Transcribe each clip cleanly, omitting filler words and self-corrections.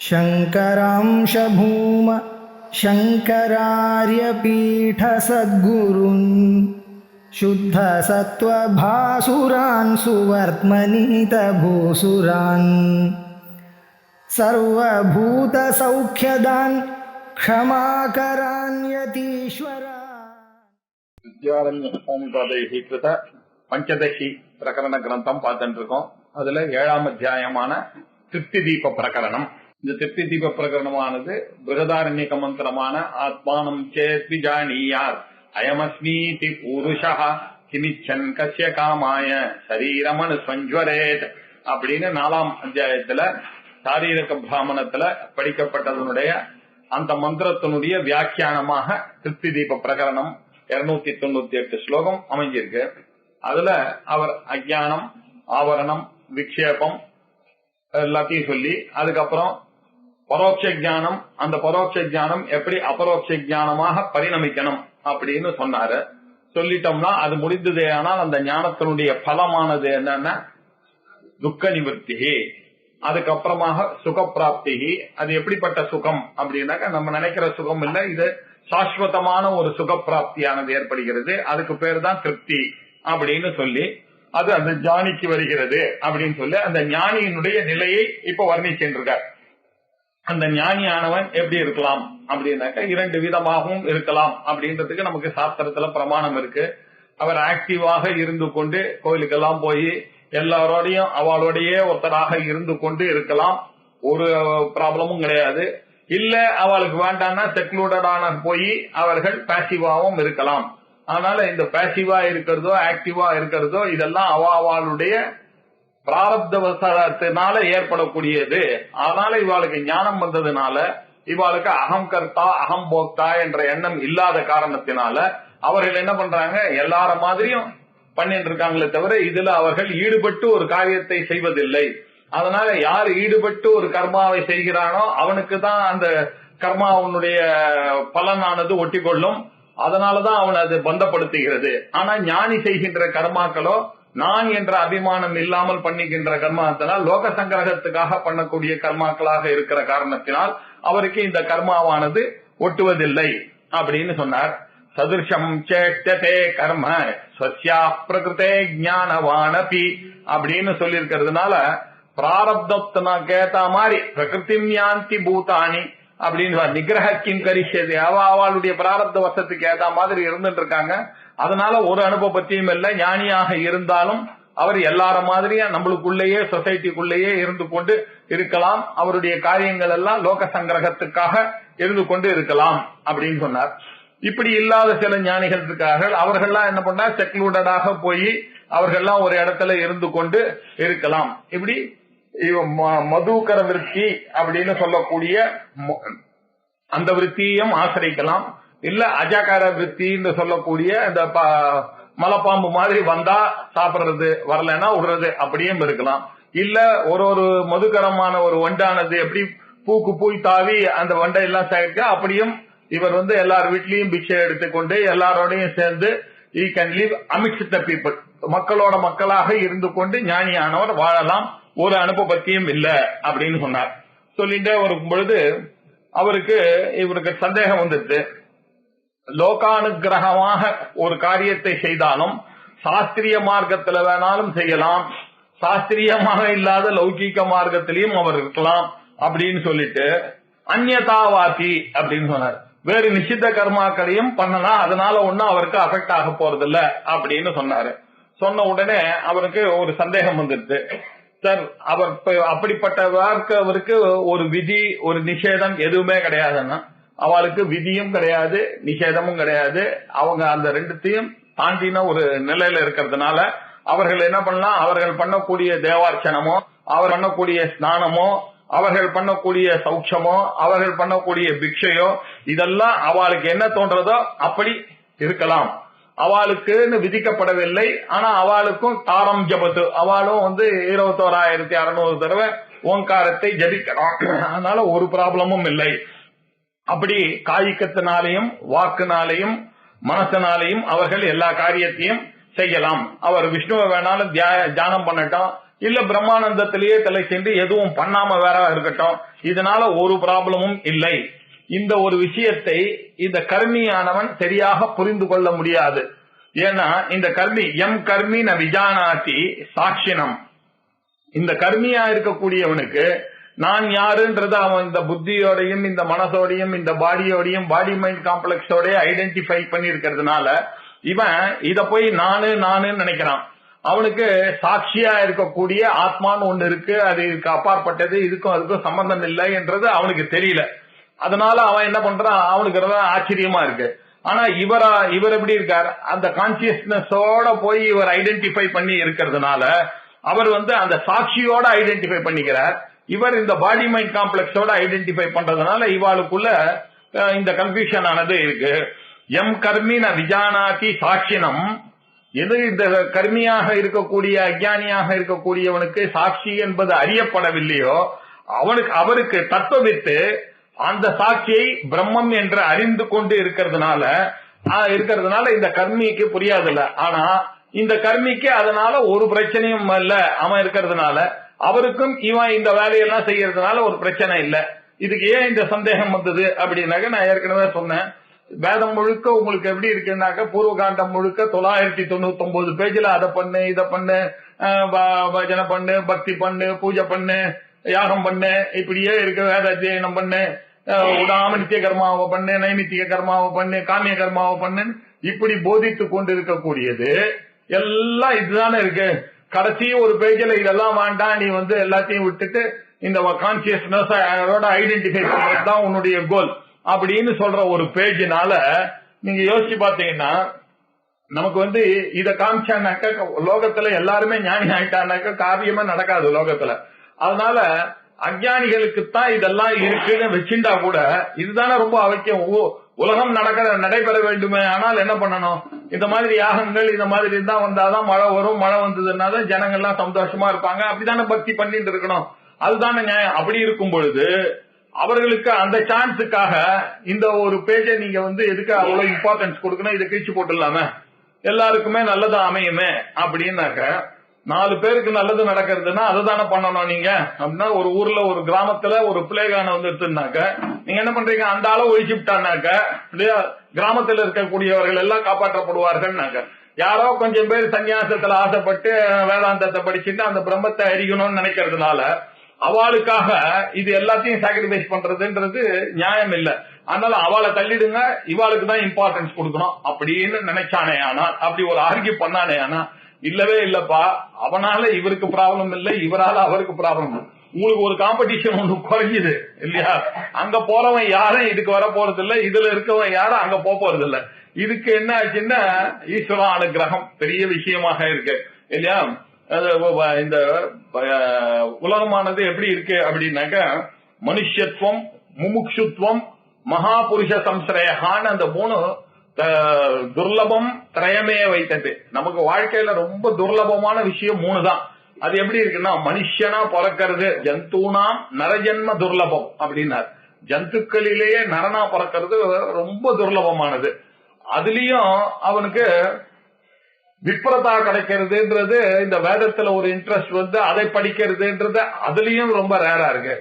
शङ्करांश भूम शङ्करार्यपीठसद्गुरून् शुद्धसत्त्वभासुरान् सुवर्त्मनीतभूसुरान् सर्वभूतसौख्यदान् क्षमाकरान् यतीश्वरान्। வித்யாரண்யபாதைஹி கிருத பஞ்சதசி பிரகரண கிரந்தம் பார்த்துட்டு இருக்கோம். அதுல 7ஆம் அத்தியாயமான திருப்தி தீப பிரகரணம். இந்த திருப்தி தீப பிரகரணமானது பிருகதாரண்யக மந்திரமான ஆத்மானம் சேத் விஜானியாத் அயமஸ்மீதி புருஷः கிமிச்சன் கஸ்ய காமாய சரீரமனு சஞ்சுவரேத் அப்படின்னு 4ஆம் அத்தியாயத்துல சாரீரக பிராமணத்துல படிக்கப்பட்டதனுடைய அந்த மந்திரத்தினுடைய வியாக்கியானமாக திருப்தி தீப பிரகரணம் 298 ஸ்லோகம் அமைஞ்சிருக்கு. அதுல அவர் அஜ்ஞானம், ஆவரணம், விக்ஷேபம் எல்லாத்தையும் சொல்லி அதுக்கப்புறம் பரோட்ச ஞானம், அந்த பரோட்ச ஞானம் எப்படி அபரோட்ச ஞானமாக பரிணமிக்கணும் அப்படின்னு சொன்னாரு. சொல்லிட்டோம்னா அது முடிந்ததே. ஆனால் அந்த ஞானத்தினுடைய பலமானது என்னன்னா துக்க நிவர்த்தி, அதுக்கப்புறமாக சுகப்பிராப்தி. அது எப்படிப்பட்ட சுகம் அப்படின்னாக்க நம்ம நினைக்கிற சுகம் இல்ல, இது சாஸ்வதமான ஒரு சுகப்பிராப்தியானது ஏற்படுகிறது. அதுக்கு பேர் தான் திருப்தி அப்படின்னு சொல்லி அது அந்த ஞானிக்கு வருகிறது அப்படின்னு சொல்லி அந்த ஞானியினுடைய நிலையை இப்ப வர்ணிச்சுருக்கார். அந்த ஞானியானவன் எப்படி இருக்கலாம் அப்படின்னாக்க 2 விதமாகவும் இருக்கலாம் அப்படின்றதுக்கு நமக்கு சாஸ்திரத்துல பிரமாணம் இருக்கு. அவர் ஆக்டிவாக இருந்து கொண்டு கோயிலுக்கெல்லாம் போய் எல்லாரோடையும் அவளோடையே ஒருத்தராக இருந்து கொண்டு இருக்கலாம், ஒரு ப்ராப்ளமும் கிடையாது. இல்ல அவளுக்கு வேண்டாம்னா செக்லூடடான போய் அவர்கள் பாசிவாவும் இருக்கலாம். அதனால இந்த பாசிவா இருக்கிறதோ ஆக்டிவா இருக்கிறதோ இதெல்லாம் அவளுடைய பிராரப்தவசத்தினால ஏற்படக்கூடியது. அதனால இவாளுக்கு ஞானம் வந்ததுனால இவாளுக்கு அகம் கர்த்தா அகம் போக்தா என்ற எண்ணம் இல்லாத காரணத்தினால அவர்கள் என்ன பண்றாங்க, எல்லார மாதிரியும் பண்ணிட்டு இருக்காங்களே தவிர இதுல அவர்கள் ஈடுபட்டு ஒரு காரியத்தை செய்வதில்லை. அதனால யார் ஈடுபட்டு ஒரு கர்மாவை செய்கிறானோ அவனுக்கு தான் அந்த கர்மாவனுடைய பலனானது ஒட்டி கொள்ளும். அதனாலதான் அவன் அது பந்தப்படுத்துகிறது. ஆனா ஞானி செய்கின்ற கர்மாக்களோ நான் என்ற அபிமானம் இல்லாமல் பண்ணிக்கின்ற கர்மாத்தினால் லோக சங்கிரகத்துக்காக பண்ணக்கூடிய கர்மாக்களாக இருக்கிற காரணத்தினால் அவருக்கு இந்த கர்மாவானது ஒட்டுவதில்லை அப்படின்னு சொன்னார். சதுர்ஷம் சேஷ்டதே கர்ம ஸ்வஸ்யா பிரகிருதே ஞானவானபி அப்படின்னு சொல்லி இருக்கிறதுனால பிராரப்தத்தினாக்கு ஏத்த மாதிரி பிரகிருதி ஞாந்தி பூதானி அப்படின்னு நிகிரகிம் கரிஷது அவளுடைய பிராரப்த வசத்துக்கு ஏத்த மாதிரி இருந்துட்டு இருக்காங்க. அதனால ஒரு அனுபவத்தையும் இல்லை. ஞானியாக இருந்தாலும் அவர் எல்லார மாதிரியா நம்மளுக்குள்ளேயே சொசைட்டிக்குள்ளேயே இருந்து கொண்டு இருக்கலாம். அவருடைய காரியங்கள் எல்லாம் லோக சங்கிரகத்துக்காக இருந்து கொண்டு இருக்கலாம் அப்படின்னு சொன்னார். இப்படி இல்லாத சில ஞானிகள் இருக்கார்கள். அவர்கள்லாம் என்ன பண்ணா செக்லூடடாக போய் அவர்கள்லாம் ஒரு இடத்துல இருந்து கொண்டு இருக்கலாம். இப்படி மதுகர விருத்தி அப்படின்னு சொல்லக்கூடிய அந்த விருத்தியையும் ஆசிரிக்கலாம். இல்ல அஜாகார விருத்தின்னு சொல்லக்கூடிய இந்த மலைப்பாம்பு மாதிரி வந்தா சாப்பிடுறது, வரலன்னா விடுறது அப்படியும் இருக்கலாம். இல்ல ஒரு மதுகரமான ஒரு வண்டானது எப்படி பூக்கு பூய் தாவி அந்த வண்டை எல்லாம் சேர்க்க அப்படியும் இவர் எல்லார் வீட்லயும் பிச்சை எடுத்துக்கொண்டு எல்லாரோடையும் சேர்ந்து he can live amidst the people, மக்களோட மக்களாக இருந்து கொண்டு ஞானியானவர் வாழலாம். ஒரு அனுபவத்தையும் இல்ல அப்படின்னு சொன்னார். சொல்லிட்டே வரும் பொழுது இவருக்கு சந்தேகம் வந்துடுது. லோகானுகிரகமாக ஒரு காரியத்தை செய்தாலும் சாஸ்திரிய மார்க்கத்துல வேணாலும் செய்யலாம், சாஸ்திரியமாக இல்லாத லௌகிக மார்க்கத்திலையும் அவர் இருக்கலாம் அப்படின்னு சொல்லிட்டு அந்நியதாவாதி அப்படின்னு சொன்னார். வேறு நிஷித்த கர்மாக்களையும் பண்ணலாம், அதனால ஒன்னும் அவருக்கு அஃபெக்ட் ஆக போறதில்ல அப்படின்னு சொன்னாரு. சொன்ன உடனே அவருக்கு ஒரு சந்தேகம் வந்துடுது. சார், அவர் அப்படிப்பட்ட அவருக்கு ஒரு விதி ஒரு நிஷேதம் எதுவுமே கிடையாதுன்னா அவளுக்கு விதியும் கிடையாது நிஷேதமும் கிடையாது. அவங்க அந்த ரெண்டுத்தையும் தாண்டின ஒரு நிலையில இருக்கிறதுனால அவர்கள் என்ன பண்ணலாம், அவர்கள் பண்ணக்கூடிய தேவார்ச்சனமோ அவர் பண்ணக்கூடிய ஸ்நானமோ அவர்கள் பண்ணக்கூடிய சௌட்சமோ அவர்கள் பண்ணக்கூடிய பிக்ஷையோ இதெல்லாம் அவளுக்கு என்ன தோன்றதோ அப்படி இருக்கலாம். அவளுக்குன்னு விதிக்கப்படவில்லை. ஆனா அவளுக்கும் தாரம் ஜபத்து, அவளும் 21,600 தடவை ஓங்காரத்தை ஜபிக்கலாம். அதனால ஒரு ப்ராப்ளமும் இல்லை. அப்படி காய்கத்தினாலையும் வாக்குனாலையும் மனசனாலையும் அவர்கள் எல்லா காரியத்தையும் செய்யலாம். அவர் விஷ்ணுவை வேணாலும் தியானம் பண்ணட்டும், இல்ல பிரம்மானந்தத்திலேயே தலை சென்று எதுவும் பண்ணாம வேற இருக்கட்டும், இதனால ஒரு ப்ராப்ளமும் இல்லை. இந்த ஒரு விஷயத்தை இந்த கர்மியானவன் சரியாக புரிந்து கொள்ள முடியாது. ஏன்னா இந்த கர்மி கர்மி ந விஜானாதி சாட்சினம், இந்த கர்மியா இருக்கக்கூடியவனுக்கு நான் யாருன்றது அவன் இந்த புத்தியோடையும் இந்த மனசோடையும் இந்த பாடியோடையும் பாடி மைண்ட் காம்ப்ளெக்ஸோட ஐடென்டிஃபை பண்ணி இருக்கிறதுனால இவன் இத போய் நானு நினைக்கிறான். அவனுக்கு சாட்சியா இருக்கக்கூடிய ஆத்மான்னு ஒண்ணு இருக்கு, அது இதுக்கு அப்பாற்பட்டது, இதுக்கும் அதுக்கும் சம்பந்தம் இல்லை என்றது அவனுக்கு தெரியல. அதனால அவன் என்ன பண்றான், அவனுக்கு ஆச்சரியமா இருக்கு. ஆனா இவர் எப்படி இருக்கார், அந்த கான்சியஸ்னஸோட போய் இவர் ஐடென்டிஃபை பண்ணி இருக்கிறதுனால அவர் அந்த சாட்சியோட ஐடென்டிஃபை பண்ணிக்கிறார். இவர் இந்த பாடி மைண்ட் காம்ப்ளெக்ஸோட ஐடென்டிஃபை பண்றதுனால இவாளுக்குள்ள இந்த கன்ஃபியூஷன் ஆனது இருக்கு. கர்மி ந விஜானாதி சாட்சினம், எது இந்த கர்மியாக இருக்கக்கூடிய அஞ்ஞானியாக இருக்கக்கூடியவனுக்கு சாட்சி என்பது அறியப்படவில்லையோ அவருக்கு தத்துவவித்து அந்த சாட்சியை பிரம்மம் என்று அறிந்து கொண்டு இருக்கிறதுனால இந்த கர்மிக்கு புரியாதுல்ல. ஆனா இந்த கர்மிக்கு அதனால ஒரு பிரச்சனையும் இல்ல, அவன் இருக்கிறதுனால அவருக்கும் இவன் இந்த வேலையெல்லாம் செய்யறதுனால ஒரு பிரச்சனை இல்ல. இதுக்கு ஏன் இந்த சந்தேகம் வந்தது அப்படின்னாக்க, நான் ஏற்கனவே சொன்னேன், வேதம் முழுக்க உங்களுக்கு எப்படி இருக்குன்னாக்க பூர்வகாண்டம் முழுக்க 999 பேஜ்ல அதை பண்ணு இதை பண்ணு, பஜனை பண்ணு, பக்தி பண்ணு, பூஜை பண்ணு, யாகம் பண்ணு, இப்படியே இருக்கு. வேத அத்தியனம் பண்ணு, உடாம நித்திய கர்மாவை பண்ணு, நைமித்திய கர்மாவை பண்ணு, காமிய கர்மாவை பண்ணு, இப்படி போதித்து கொண்டு இருக்கக்கூடியது எல்லாம் இதுதானே இருக்கு. கடைசி ஒரு பேஜ்ல இதெல்லாம் வேண்டாம், நீ எல்லாத்தையும் விட்டுட்டு இந்த கான்சியஸ்னஸ் ஐடென்டிஃபை பண்றதுதான் உன்னுடைய கோல் அப்படின்னு சொல்ற ஒரு பேஜ்னால நீங்க யோசிச்சு பாத்தீங்கன்னா, நமக்கு இத காமிச்சானாக்க லோகத்துல எல்லாருமே ஞானி ஆயிட்டானாக்க காரியமே நடக்காது லோகத்துல. அதனால அஞ்ஞானிகளுக்குத்தான் இதெல்லாம் இருக்குன்னு வச்சுட்டா கூட இதுதானே ரொம்ப அவசியம். உலகம் நடைபெற வேண்டுமே, ஆனால் என்ன பண்ணணும், இந்த மாதிரி யாகங்கள் இந்த மாதிரி தான் வந்தாதான் மழை வரும், மழை வந்ததுன்னா தான் ஜனங்கள்லாம் சந்தோஷமா இருப்பாங்க, அப்படித்தானே பக்தி பண்ணிட்டு இருக்கணும், அதுதானே நியாயம். அப்படி இருக்கும் பொழுது அவர்களுக்கு அந்த சான்ஸுக்காக இந்த ஒரு பேஜை நீங்க எதுக்கு அவ்வளவு இம்பார்ட்டன்ஸ் கொடுக்கணும், இதை கிழிச்சு போட்டுடலாமே, எல்லாருக்குமே நல்லதா அமையுமே அப்படின்னாக்க, 4 பேருக்கு நல்லது நடக்கிறதுனா அதை தானே பண்ணணும் நீங்க. அப்படின்னா ஒரு ஊர்ல ஒரு கிராமத்துல ஒரு பிளேகான வந்துருச்சுனாக்க நீங்க என்ன பண்றீங்க, அந்த அளவு ஒழிச்சுட்டானாக்க கிராமத்துல இருக்கக்கூடியவர்கள் எல்லாம் காப்பாற்றப்படுவார்கள். யாரோ கொஞ்சம் பேர் சன்னியாசத்துல ஆசைப்பட்டு வேதாந்தத்தை படிச்சுட்டு அந்த பிரம்மத்தை அறியணும்னு நினைக்கிறதுனால அவளுக்காக இது எல்லாத்தையும் சாக்ரிஃபைஸ் பண்றதுன்றது நியாயம் இல்ல. அதனால அவளை தள்ளிடுங்க, இவாளுக்கு தான் இம்பார்ட்டன்ஸ் கொடுக்கணும் அப்படின்னு நினைச்சானே. ஆனால் அப்படி ஒரு ஆர்கியூ பண்ணானே, ஆனா இல்லவே இல்லப்பா, அவனால இவருக்கு ப்ராப்ளம் இல்லை, இவரால அவருக்கு ப்ராப்ளம். உங்களுக்கு ஒரு காம்படிஷன் ஒண்ணு குறைஞ்சுது இல்லையா, அங்க போறவன் யாரும் இதுக்கு வர போறது இல்ல, இதுல இருக்கவன் யாரும் அங்க போறது இல்ல. இதுக்கு என்ன ஆச்சுன்னா ஈஸ்வர அனுகிரகம் பெரிய விஷயமாக இருக்கு இல்லையா. இந்த உலகமானது எப்படி இருக்கு அப்படின்னாக்க, மனுஷத்துவம், முமுட்சுத்துவம், மகாபுருஷ சம்ஸ்ரயகான்னு அந்த 3 துர்லபம் திரயமே வைத்தது. நமக்கு வாழ்க்கையில ரொம்ப துர்லபமான விஷயம் 3 தான். அது எப்படி இருக்குன்னா, மனுஷனா பிறக்கிறது, ஜந்தூனாம் நரஜன்ம துர்லபம் அப்படின்னார். ஜந்துக்களிலேயே நரனா பிறக்கிறது ரொம்ப துர்லபமானது. அதுலயும் அவனுக்கு விப்ரதா கிடைக்கிறதுன்றது, இந்த வேதத்துல ஒரு இன்ட்ரெஸ்ட் அதை படிக்கிறதுன்றது அதுலயும் ரொம்ப ரேரா இருக்கு.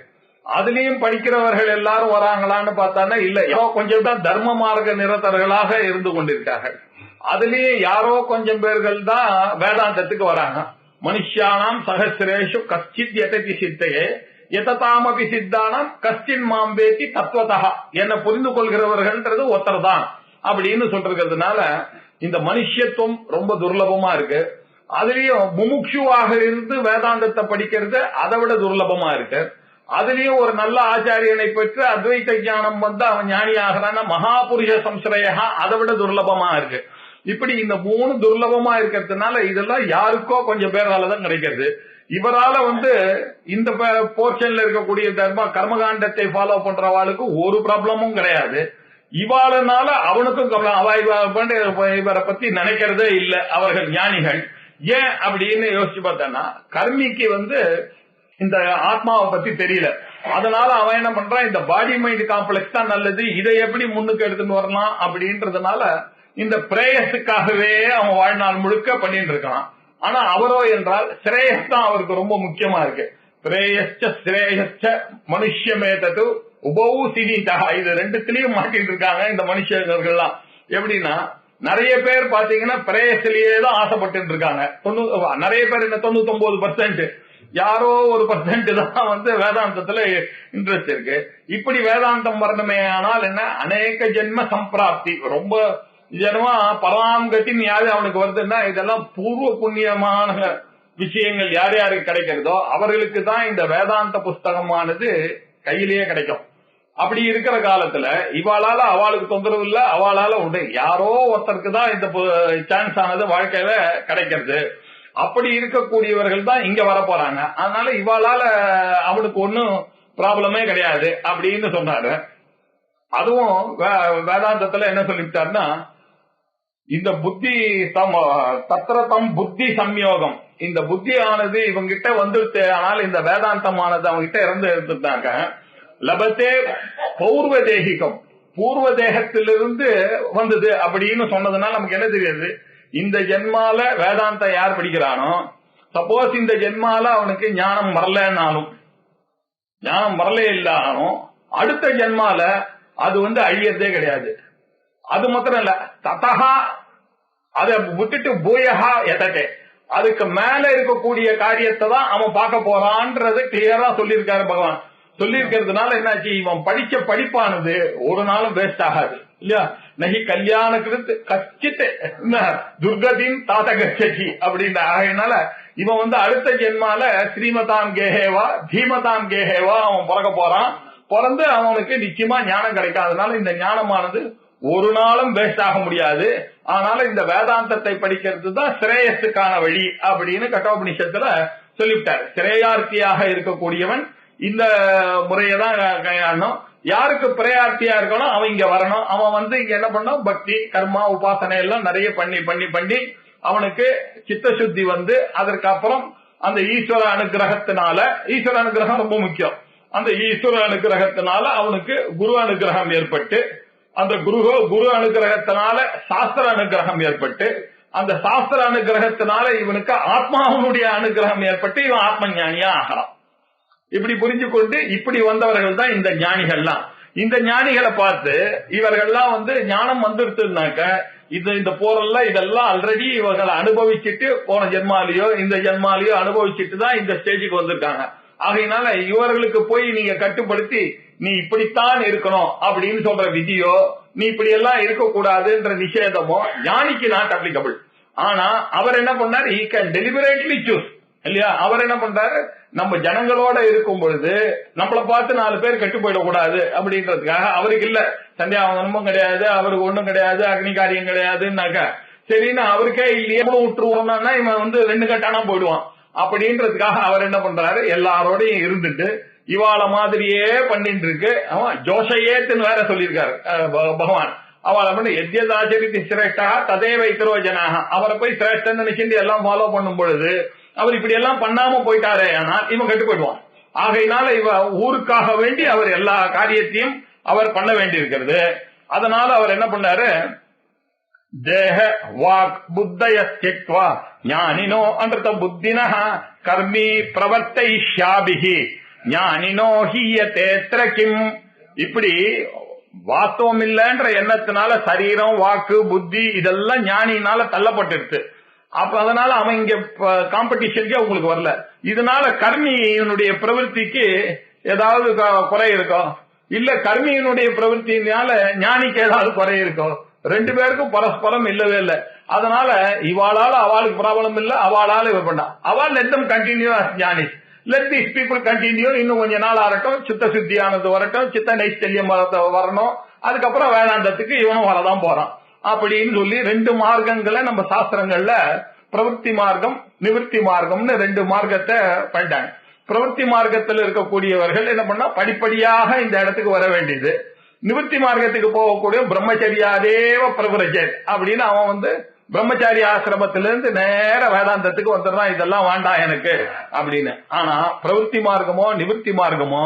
அதுலயும் படிக்கிறவர்கள் எல்லாரும் வராங்களான்னு பார்த்தானா இல்ல, யாரோ கொஞ்சம் தான் தர்ம மார்க்க நிரதர்களாக இருந்து கொண்டிருக்கார்கள். அதுலயும் யாரோ கொஞ்சம் பேர்கள் தான் வேதாந்தத்துக்கு வராங்க. மனுஷியானாம் சகசிரேஷு கஷ்டித் யததி சித்தையே யததாமபி சித்தானாம் கஷ்டின் மாம்பேத்தி தத்துவதா, என்ன புரிந்து கொள்கிறவர்கள்ன்றது ஒருத்தர் தான் அப்படின்னு சொல்றதுனால இந்த மனுஷத்துவம் ரொம்ப துர்லபமா இருக்கு. அதுலயும் முமுட்சுவாக இருந்து வேதாந்தத்தை படிக்கிறது அதை விட துர்லபமா இருக்கு. அதுலயும் ஒரு நல்ல ஆச்சாரியனை பெற்று அத்வைத ஞானம் அவன் ஞானி ஆகிறான மகாபுருஷ சம்ஸ்ரயா அதை விட துர்லபமா இருக்கு. இப்படி இந்த 3 துர்லபமா இருக்கிறதுனால இதெல்லாம் யாருக்கோ கொஞ்சம் பேராலதான் கிடைக்கிறது. இவரால இந்த போர்ஷன்ல இருக்கக்கூடிய கர்மகாண்டத்தை ஃபாலோ பண்றவாளுக்கு ஒரு ப்ராப்ளமும் கிடையாது. இவாளனால அவனுக்கும் இவரை பத்தி நினைக்கிறதே இல்ல அவர்கள் ஞானிகள். ஏன் அப்படின்னு யோசிச்சு பார்த்தா, கர்மிக்கு இந்த ஆத்மாவை பத்தி தெரியல. அதனால அவன் என்ன பண்றான், இந்த பாடி மைண்ட் காம்ப்ளெக்ஸ் தான் நல்லது, இதை எப்படி முன்னுக்கு எடுத்துட்டு வரலாம் அப்படின்றதுனால இந்த பிரேயஸுக்காகவே அவன் வாழ்நாள் முழுக்க பண்ணிட்டு இருக்கான். ஆனா அவரோ என்றால் ஸ்ரேயஸ் தான் அவருக்கு ரொம்ப முக்கியமா இருக்கு. ஸ்ரேயஸ்ச ஸ்ரேயஸ்ச மனுஷ்யமேதது உபௌ சினிதா, இது ரெண்டுத்திலயும் மாட்டிட்டு இருக்காங்க இந்த மனுஷர்கள்லாம். எப்படின்னா நிறைய பேர் பாத்தீங்கன்னா பிரேயசிலேயே தான் ஆசைப்பட்டு இருக்காங்க. நிறைய பேர் என்ன 99%, யாரோ ஒரு % தான் வந்து வேதாந்தத்துல இன்ட்ரெஸ்ட் இருக்கு. இப்படி வேதாந்தம் வரணுமே ஆனால் என்ன, அநேக ஜென்ம சம்பிராப்தி, ரொம்ப ஜென்மா பராங்கத்தின் யாரு அவனுக்கு வருதுன்னா இதெல்லாம் பூர்வ புண்ணியமான விஷயங்கள் யார் யாருக்கு கிடைக்கிறதோ அவர்களுக்கு தான் இந்த வேதாந்த புஸ்தகமானது கையிலேயே கிடைக்கும். அப்படி இருக்கிற காலத்துல இவாளால அவளுக்கு தொந்தரவு இல்ல, அவளால உண்டு, யாரோ ஒருத்தருக்கு தான் இந்த சான்ஸ் ஆனது வாழ்க்கையில கிடைக்கிறது. அப்படி இருக்கக்கூடியவர்கள் தான் இங்க வர போறாங்க. அதனால இவாளால அவனுக்கு ஒன்னும் ப்ராப்ளமே கிடையாது அப்படின்னு சொன்னாரு. அதுவும் வேதாந்தத்துல என்ன சொல்லிட்டாருன்னா, இந்த புத்தி தத்திரதம் புத்தி சம்யோகம், இந்த புத்தி ஆனது இவங்கிட்ட வந்துட்டு, ஆனால் இந்த வேதாந்தமானது அவங்க கிட்ட இருந்து எடுத்துட்டாங்க. லபத்தே பௌர்வ தேகிகம், பூர்வ தேகத்திலிருந்து வந்தது அப்படின்னு சொன்னதுனால நமக்கு என்ன தெரியாது, இந்த ஜென்மால வேதாந்தம் யார் படிக்கிறானோ, சப்போஸ் இந்த ஜென்மால அவனுக்கு ஞானம் வரலன்னாலும், ஞானம் வரல இல்லாலும் அடுத்த ஜென்மால அது வந்து அழியறதே கிடையாது. அது மாத்திரம் இல்ல, ததஹா அதை விட்டுட்டு பூயஹா எதகே, அதுக்கு மேல இருக்கக்கூடிய காரியத்தை தான் அவன் பார்க்க போறான்றது கிளியரா சொல்லியிருக்காரு பகவான். சொல்லி இருக்கிறதுனால என்னாச்சு, இவன் படிச்ச படிப்பானது ஒரு நாளும் வேஸ்ட் ஆகாது இல்லையா. நகி கல்யாணக்கு கச்சிட்டு துர்கதின் தாத்த கட்சி அப்படின்ற ஆகையினால இவன் வந்து அடுத்த ஜென்மால ஸ்ரீமதாம் கேஹேவா தீமதாம் கேஹேவா அவன் பிறக்க போறான். பிறந்து அவனுக்கு நிச்சயமா ஞானம் கிடைக்காதனால இந்த ஞானமானது ஒரு நாளும் வேஸ்ட் ஆக முடியாது. ஆனால இந்த வேதாந்தத்தை படிக்கிறது தான் ஸ்ரேயஸுக்கான வழி அப்படின்னு கட்டோபனிஷத்துல சொல்லிவிட்டார். ஸ்ரேயார்த்தியாக இருக்கக்கூடியவன் இந்த முறையதான் கையாளணும். யாருக்கு பிரயார்த்தியா இருக்கணும் அவன் இங்க வரணும். அவன் வந்து இங்க என்ன பண்ணும், பக்தி கர்மா உபாசனை எல்லாம் நிறைய பண்ணி பண்ணி பண்ணி அவனுக்கு சித்த சுத்தி வந்து அதற்கு அப்புறம் அந்த ஈஸ்வர அனுகிரகத்தினால, ஈஸ்வர அனுகிரகம் ரொம்ப முக்கியம், அந்த ஈஸ்வர அனுகிரகத்தினால அவனுக்கு குரு அனுகிரகம் ஏற்பட்டு, அந்த குரு அனுகிரகத்தினால சாஸ்திர அனுகிரகம் ஏற்பட்டு, அந்த சாஸ்திர அனுகிரகத்தினால இவனுக்கு ஆத்மாவனுடைய அனுகிரகம் ஏற்பட்டு இவன் ஆத்ம ஞானியா ஆகிறான். இப்படி புரிஞ்சு கொண்டு இப்படி வந்தவர்கள் தான் இந்த ஞானிகள்லாம். இந்த ஞானிகளை பார்த்து இவர்கள்லாம் வந்து ஞானம் வந்துருச்சுனாக்க இந்த போரெல்லாம் இதெல்லாம் ஆல்ரெடி இவர்களை அனுபவிச்சுட்டு போன ஜென்மாலேயோ இந்த ஜென்மாலேயோ அனுபவிச்சுட்டு தான் இந்த ஸ்டேஜுக்கு வந்திருக்காங்க. ஆகையினால இவர்களுக்கு போய் நீங்க கட்டுப்படுத்தி நீ இப்படித்தான் இருக்கணும் அப்படின்னு சொல்ற விதியோ, நீ இப்படி எல்லாம் இருக்கக்கூடாதுன்ற நிஷேதமோ ஞானிக்கு நாட் அப்ளிகபிள். ஆனா அவர் என்ன பண்ணார், he can deliberately choose இல்லையா. அவர் என்ன பண்றாரு, நம்ம ஜனங்களோட இருக்கும் பொழுது நம்மளை பார்த்து 4 பேர் கெட்டு போயிடக்கூடாது அப்படின்றதுக்காக அவருக்கு இல்ல சந்தியாவந்தனமும் கிடையாது, அவருக்கு ஒண்ணும் கிடையாது, அக்னி காரியம் கிடையாதுன்னாக்க சரின்னு அவருக்கே இல்லையே விட்டுருவோம்னா இவன் வந்து 2 கட்டானா போயிடுவான். அப்படின்றதுக்காக அவர் என்ன பண்றாரு, எல்லாரோடையும் இருந்துட்டு இவாள மாதிரியே பண்ணிட்டு இருக்கு. அவன் ஜோஷையேத்துன்னு வேற சொல்லியிருக்காரு பகவான். அவளை பண்ணி எத்யதாச்சரித்து சிரேஷ்டா ததே வைத்திரோ ஜனாக, அவரை போய் சிரேஷ்டன் நினைச்சுட்டு எல்லாம் ஃபாலோ பண்ணும் பொழுது அவர் இப்படி எல்லாம் பண்ணாம போயிட்டாரே ஆனால் இவன் கட்டு போயிடுவான். ஆகையினால இவ ஊருக்காக வேண்டி அவர் எல்லா காரியத்தையும் அவர் பண்ண வேண்டி இருக்கிறது. அதனால அவர் என்ன பண்ணாரு, தேக வாக் புத்தய தியக்த்வா ஞானினோ அன்றுத புத்தினஹ கர்மி பிரவர்த்தைஷ்யாபிஹி ஞானினோ ஹீயதேத்ர கிம். இப்படி வாஸ்தவம் இல்லைன்ற எண்ணத்தினால சரீரம் வாக்கு புத்தி இதெல்லாம் ஞானினால தள்ளப்பட்டிருக்கு. அப்ப அதனால அவன் இங்க காம்படிஷனுக்கே உங்களுக்கு வரல. இதனால கர்மியினுடைய பிரவൃத்திக்கு ஏதாவது குறை இருக்கோ, இல்ல கர்மியினுடைய பிரவൃத்தினால ஞானிக்கு ஏதாவது குறை இருக்கோ, 2 பேருக்கும் பரஸ்பரம் இல்லவே இல்லை. அதனால இவாளால அவளுக்கு ப்ராப்ளம் இல்ல, அவளால இவ பண்ணா, அவள் லெட் தம் கண்டினியூ அஸ் ஞானிஸ், லெட் தீஸ் பீப்புள் கண்டினியூ, இன்னும் கொஞ்ச நாள் ஆகட்டும், சித்த சுத்தியானது வரட்டும், சித்த நைஷ்டல்யம் வரணும், அதுக்கப்புறம் வேதாந்தத்துக்கு இவனும் வரதான் போறான் அப்படின்னு சொல்லி 2 மார்க்கங்களை நம்ம சாஸ்திரங்கள்ல பிரவೃத்தி மார்க்கம் நிவர்த்தி மார்க்கம்னு 2 மார்க்கத்தை பண்ணிட்டாங்க. பிரவೃத்தி மார்க்கத்தில் இருக்கக்கூடியவர்கள் என்ன பண்ணா படிப்படியாக இந்த இடத்துக்கு வர வேண்டியது. நிவர்த்தி மார்க்கத்துக்கு போகக்கூடிய பிரம்மச்சரியாதேவ பிரபுரஜன் அப்படின்னு அவன் வந்து பிரம்மச்சாரி ஆசிரமத்திலிருந்து நேர வேதாந்தத்துக்கு வந்துடுறான், இதெல்லாம் வேண்டாம் எனக்கு அப்படின்னு. ஆனா பிரவೃத்தி மார்க்கமோ நிவர்த்தி மார்க்கமோ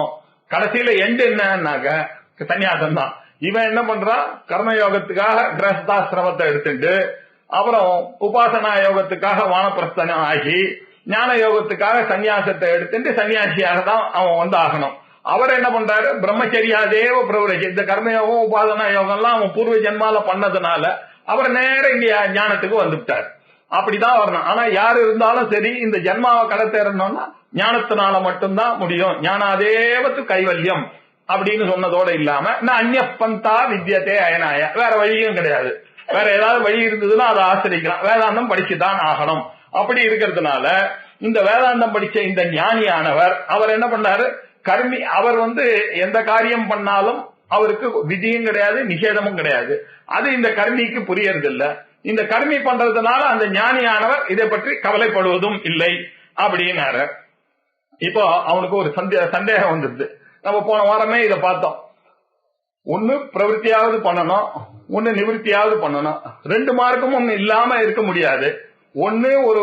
கடைசியில எண்டு என்னன்னாக்க சன்னியாசம் தான். இவன் என்ன பண்றான், கர்மயோகத்துக்காக கிரகஸ்தாசிரமத்தை எடுத்துட்டு அப்புறம் உபாசனா யோகத்துக்காக வானப்பிரஸ்தனம் ஆகி ஞான யோகத்துக்காக சன்னியாசத்தை எடுத்துட்டு சன்னியாசியாக தான் அவன் வந்து ஆகணும். அவர் என்ன பண்றாரு, பிரம்மச்சரியாதேவ பிரவரட்சி, இந்த கர்மயோகம் உபாசனா யோகம் எல்லாம் அவன் பூர்வ ஜென்மால பண்ணதுனால அவர் நேர இங்க ஞானத்துக்கு வந்துட்டார். அப்படிதான் வரணும். ஆனா யாரு இருந்தாலும் சரி, இந்த ஜென்மாவை கடத்தேறணும்னா ஞானத்தினால மட்டும்தான் முடியும். ஞானாதேவத்து கைவல்யம் அப்படின்னு சொன்னதோட இல்லாம அந்நிய பந்தா வித்யத்தே அயனாய, வேற வழியும் கிடையாது. வேற ஏதாவது வழி இருந்ததுன்னா அதை ஆசிரிக்கலாம். வேதாந்தம் படிச்சுதான் ஆகணும். அப்படி இருக்கிறதுனால இந்த வேதாந்தம் படிச்ச இந்த ஞானியானவர் அவர் என்ன பண்ணாரு, கர்மி. அவர் வந்து எந்த காரியம் பண்ணாலும் அவருக்கு விதியும் கிடையாது, நிஷேதமும் கிடையாது. அது இந்த கர்மிக்கு புரியறது இல்ல. இந்த கர்மி பண்றதுனால அந்த ஞானியானவர் இதை பற்றி கவலைப்படுவதும் இல்லை அப்படின்னாரு. இப்போ அவனுக்கு ஒரு சந்தேகம் வந்துருது. நம்ம போன வாரமே இதை பார்த்தோம். ஒன்னு பிரவருத்தியாவது பண்ணணும், ஒன்னு நிவர்த்தியாவது பண்ணணும். 2 மார்க்கமும் இல்லாம இருக்க முடியாது. ஒன்னு ஒரு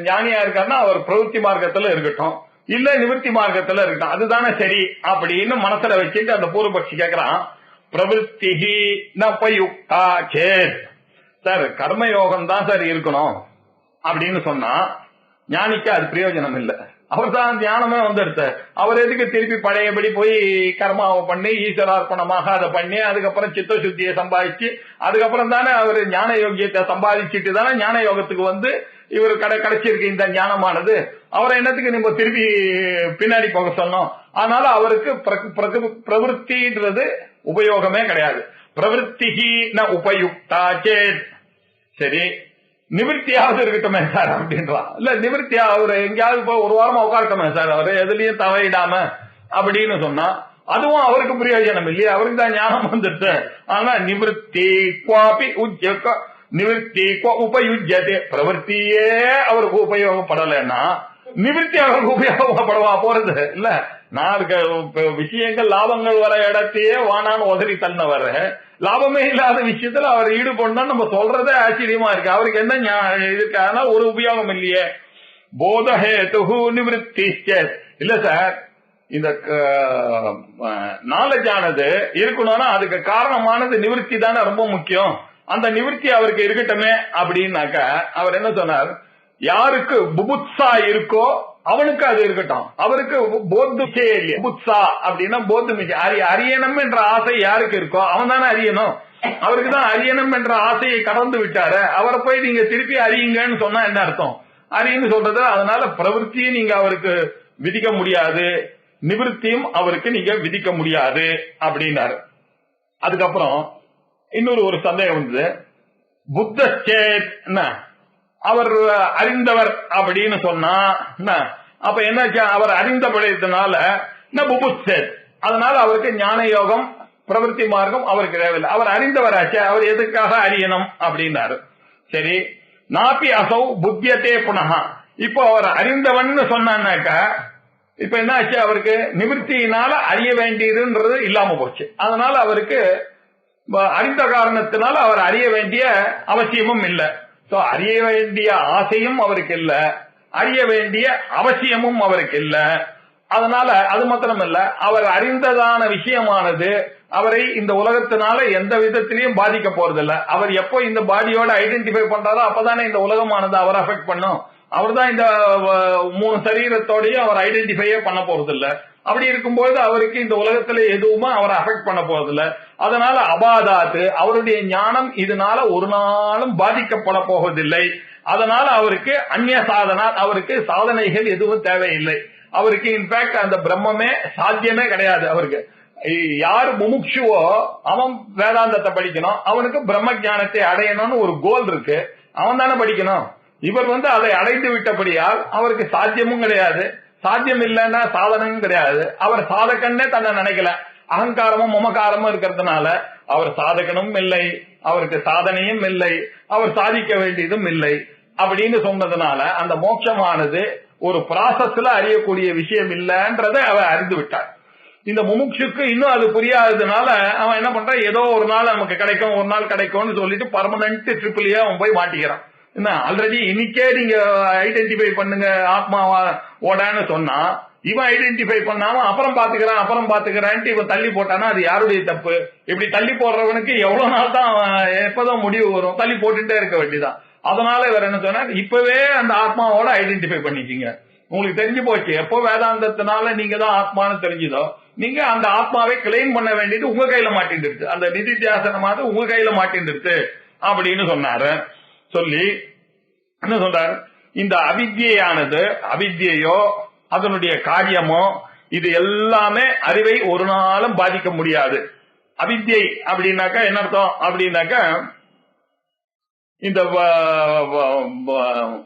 ஞானியா இருக்காருன்னா அவர் பிரவருத்தி மார்க்கத்துல இருக்கட்டும், இல்ல நிவர்த்தி மார்க்கத்துல இருக்கட்டும், அதுதானே சரி அப்படின்னு மனசுல வச்சுட்டு அந்த பூர்வபக்ஷி கேக்குறான், பிரவருத்தி நயுக்தா சேத். சார் கர்மயோகம் தான் சார் இருக்கணும் அப்படின்னு சொன்னா ஞானிக்கு அது பிரயோஜனம் இல்லை. அவர் தான் தியானமே வந்துடுத்த. அவர் எதுக்கு திருப்பி பழையபடி போய் கர்மாவை பண்ணி ஈஸ்வரார்ப்பணமாக அதை பண்ணி அதுக்கப்புறம் சித்த சுத்தியை சம்பாதிச்சு அதுக்கப்புறம் தானே அவர் ஞான யோகியத்தை சம்பாதிச்சுட்டு தானே ஞான யோகத்துக்கு வந்து இவர் கிடைச்சிருக்கு இந்த ஞானமானது. அவரை என்னத்துக்கு நம்ம திருப்பி பின்னாடி போக சொன்னோம்? அதனால அவருக்கு பிரவருத்தின்றது உபயோகமே கிடையாது. பிரவருத்தி ந உபயுக்தா சேத். சரி, நிவர்த்தியாவது இருக்கட்டுமே சார் அப்படின்றான். இல்ல நிவர்த்தியா அவர் எங்கேயாவது போய் ஒரு வாரமா உட்காரட்டுமே சார், அவரு எதுலயும் தவறிடாம அப்படின்னு சொன்னா அதுவும் அவருக்கு பிரயோஜனம் இல்லையா? அவருக்கு தான் ஞானம் வந்துருச்சு. ஆனா நிவர்த்தி குவாபி உஜ்ஜக நிவர்த்தி உபயுஜ்யதே. பிரவர்த்தியே அவருக்கு உபயோகப்படலைன்னா நிவர்த்தி அவருக்கு உபயோகப்படவா போறது இல்ல? 4 விஷயங்கள் லாபங்கள் வர இடத்தையே வானான்னு உதறி தன்னவர் லாபமே இல்லாத விஷயத்துல அவர் ஈடுபடா நம்ம சொல்றதே ஆச்சரியமா இருக்கு. அவருக்கு என்ன இருக்கு? அதனால ஒரு உபயோகம் இல்லையே. போதஹேது நிவர்த்தி இல்ல சார். இந்த நாலேஜ் ஆனது இருக்கணும்னா அதுக்கு காரணமானது நிவர்த்தி தானே ரொம்ப முக்கியம். அந்த நிவர்த்தி அவருக்கு இருக்கட்டுமே அப்படின்னாக்க அவர் என்ன சொன்னார், யாருக்கு புபுத்சா இருக்கோ அவனுக்கு அது இருக்கட்டும். அவருக்கு போத்துச்சே இல்லையா? புபுத்சா அப்படின்னா போத்து அரியணம் என்ற ஆசை யாருக்கு இருக்கோ அவன் தானே அறியணும். அவருக்கு தான் அரியணம் என்ற ஆசையை கடந்து விட்டாரு. அவரை போய் நீங்க திருப்பி அறியுங்கன்னு சொன்னா என்ன அர்த்தம்? அறியுன்னு சொல்றது. அதனால பிரவருத்தியும் நீங்க அவருக்கு விதிக்க முடியாது, நிவர்த்தியும் அவருக்கு நீங்க விதிக்க முடியாது அப்படின்னாரு. அதுக்கப்புறம் இன்னொரு சந்தேகம் வந்து, புத்தச்சேத் அவர் அறிந்தவர் அப்படின்னு சொன்னா அப்ப என்ன? அவர் அறிந்தபடினால புபுத்சேத், அதனால அவருக்கு ஞான யோகம் பிரவருத்தி மார்க்கம் அவருக்கு தேவையில்லை. அவர் அறிந்தவராச்சே, அவர் எதுக்காக அறியணும் அப்படின்னாரு. சரி, நாப்பி அசௌ புத்தியத்தே புனகா. இப்போ அவர் அறிந்தவன் சொன்னாக்க இப்ப என்ன ஆச்சு? அவருக்கு நிவர்த்தியினால அறிய வேண்டியதுன்றது இல்லாம போச்சு. அதனால அவருக்கு அறிந்த காரணத்தினால அவர் அறிய வேண்டிய அவசியமும் இல்லை. சோ அறிய வேண்டிய ஆசையும் அவருக்கு இல்ல, அறிய வேண்டிய அவசியமும் அவருக்கு இல்ல. அதனால அது மாத்திரம் இல்ல, அவர் அறிந்ததான விஷயமானது அவரை இந்த உலகத்தினால எந்த விதத்திலையும் பாதிக்க போறதில்ல. அவர் எப்போ இந்த பாடியோட ஐடென்டிஃபை பண்றாரோ அப்பதானே இந்த உலகமானது அவர் அஃபெக்ட் பண்ணும். அவர் தான் இந்த 3 சரீரத்தோடையும் அவர் ஐடென்டிஃபையே பண்ண போறது இல்ல. அப்படி இருக்கும்போது அவருக்கு இந்த உலகத்துல எதுவுமே அவரை அஃபெக்ட் பண்ண போறதில்ல. அதனால அபாதாத்து, அவருடைய ஞானம் இதனால ஒரு நாளும் பாதிக்கப்பட போவதில்லை. அதனால அவருக்கு அந்நிய சாதனா, அவருக்கு சாதனைகள் எதுவும் தேவையில்லை. அவருக்கு இன்ஃபேக்ட் அந்த பிரம்மமே சாத்தியமே கிடையாது. அவருக்கு யார் முமுட்சுவோ அவன் வேதாந்தத்தை படிக்கணும், அவனுக்கு பிரம்ம ஞானத்தை அடையணும்னு ஒரு கோல் இருக்கு, அவன் தானே படிக்கணும். இவர் அதை அடைந்து விட்டபடியால் அவருக்கு சாத்தியமும் கிடையாது, சாத்தியம் இல்லைன்னா சாதனமும் கிடையாது. அவர் சாதகன்னே தன்னை நினைக்கல, அகங்காரமும் மமகாரமும் இருக்கிறதுனால அவர் சாதகனும் இல்லை, அவருக்கு சாதனையும் இல்லை, அவர் சாதிக்க வேண்டியதும் இல்லை அப்படின்னு சொன்னதுனால அந்த மோட்சமானது ஒரு ப்ராசஸ்ல அறியக்கூடிய விஷயம் இல்லைன்றதை அவர் அறிந்து விட்டார். இந்த முமுட்சுக்கு இன்னும் அது புரியாததுனால அவன் என்ன பண்றான், ஏதோ ஒரு நாள் நமக்கு கிடைக்கும், ஒரு நாள் கிடைக்கும்னு சொல்லிட்டு பர்மனன்ட் ட்ரிபிளியா அவன் போய் மாட்டிக்கிறான். என்ன ஆல்ரெடி இன்னைக்கே நீங்க ஐடென்டிஃபை பண்ணுங்க ஆத்மாவா ஓடான்னு சொன்னா இவன் ஐடென்டிஃபை பண்ணாம அப்புறம் பாத்துக்கிறான்ட்டு இவன் தள்ளி போட்டானா அது யாருடைய தப்பு? இப்படி தள்ளி போடுறவனுக்கு எவ்வளவு நாள் தான் எப்பதான் முடிவு வரும்? தள்ளி போட்டுட்டே இருக்க வேண்டியதான். அதனால இவர் என்ன சொன்னார், இப்பவே அந்த ஆத்மாவோட ஐடென்டிஃபை பண்ணிக்கிங்க. உங்களுக்கு தெரிஞ்சு போச்சு, எப்போ வேதாந்தத்தினால நீங்க தான் ஆத்மான்னு தெரிஞ்சுதோ நீங்க அந்த ஆத்மாவை கிளைம் பண்ண வேண்டியது உங்க கையில மாட்டின்றது, அந்த நிதித்தியாசனமாவது உங்க கையில மாட்டின்றது அப்படின்னு சொன்னாரு. சொல்லி என்ன சொல்றாரு, இந்த அவித்யானது அவித்யையோ அதனுடைய காரியமோ இது எல்லாமே அறிவை ஒரு நாளும் பாதிக்க முடியாது. அவித்யை அப்படின்னாக்கா என்ன அர்த்தம் அப்படின்னாக்கா, இந்த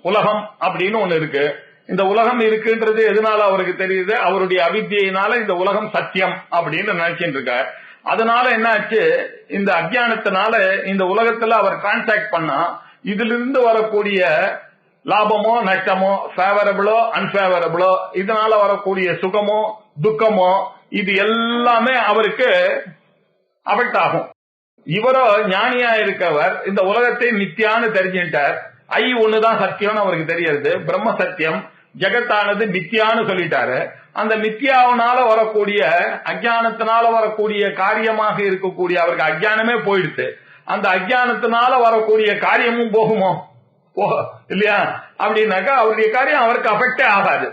உலகம் அப்படின்னு ஒண்ணு இருக்கு. இந்த உலகம் இருக்குன்றது எதனால அவருக்கு தெரியுது? அவருடைய அவித்யினால இந்த உலகம் சத்தியம் அப்படின்னு நினைச்சிட்டு இருக்கார். அதனால என்ன ஆச்சு, இந்த அஜ்ஞானத்தினால இந்த உலகத்துல அவர் கான்டாக்ட் பண்ணா இதுல இருந்து வரக்கூடிய லாபமோ நஷ்டமோ, ஃபேவரபிளோ அன்பேவரபிளோ, இதனால வரக்கூடிய சுகமோ துக்கமோ இது எல்லாமே அவருக்கு அஃபெக்ட் ஆகும். இவரோ ஞானியா இருக்கவர் இந்த உலகத்தை நித்தியான்னு தெரிஞ்சுட்டார். ஐ ஒண்ணுதான் சத்தியம்னு அவருக்கு தெரியாது, பிரம்ம சத்தியம், ஜெகத்தானது நித்தியான்னு சொல்லிட்டாரு. அந்த நித்தியாவனால வரக்கூடிய அஜ்ஞானத்தினால வரக்கூடிய காரியமாக இருக்கக்கூடிய அவருக்கு அஜ்ஞானமே போயிடுச்சு. அந்த அஜ்ஞானத்தினால வரக்கூடிய காரியமும் போகுமோ இல்லையா? அப்படின்னாக்கா அவருடைய காரியம் அவருக்கு அஃபெக்டே ஆகாது.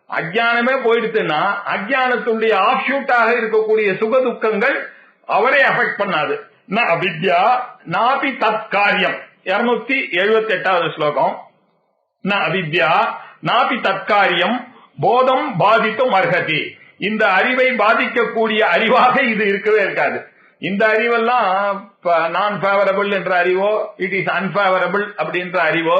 அஜ்ஞானமே போயிடுச்சுன்னா அஜ்ஞானத்துடைய ஆஃப் ஷூட்டாக இருக்கக்கூடிய சுக துக்கங்கள் அவரே அஃபெக்ட் பண்ணாது. அவித்யா நாபி தத் காரியம் 278வது ஸ்லோகம். அவித்யா நாபி தற்காரியம் போதம் பாதித்தும் அர்ஹதி. இந்த அறிவை பாதிக்கக்கூடிய அறிவாக இது இருக்கவே இருக்காது. இந்த அறிவெல்லாம் நான் ஃபேவரபிள் என்ற அறிவோ, இட் இஸ் அன்பேவரபிள் அப்படின்ற அறிவோ,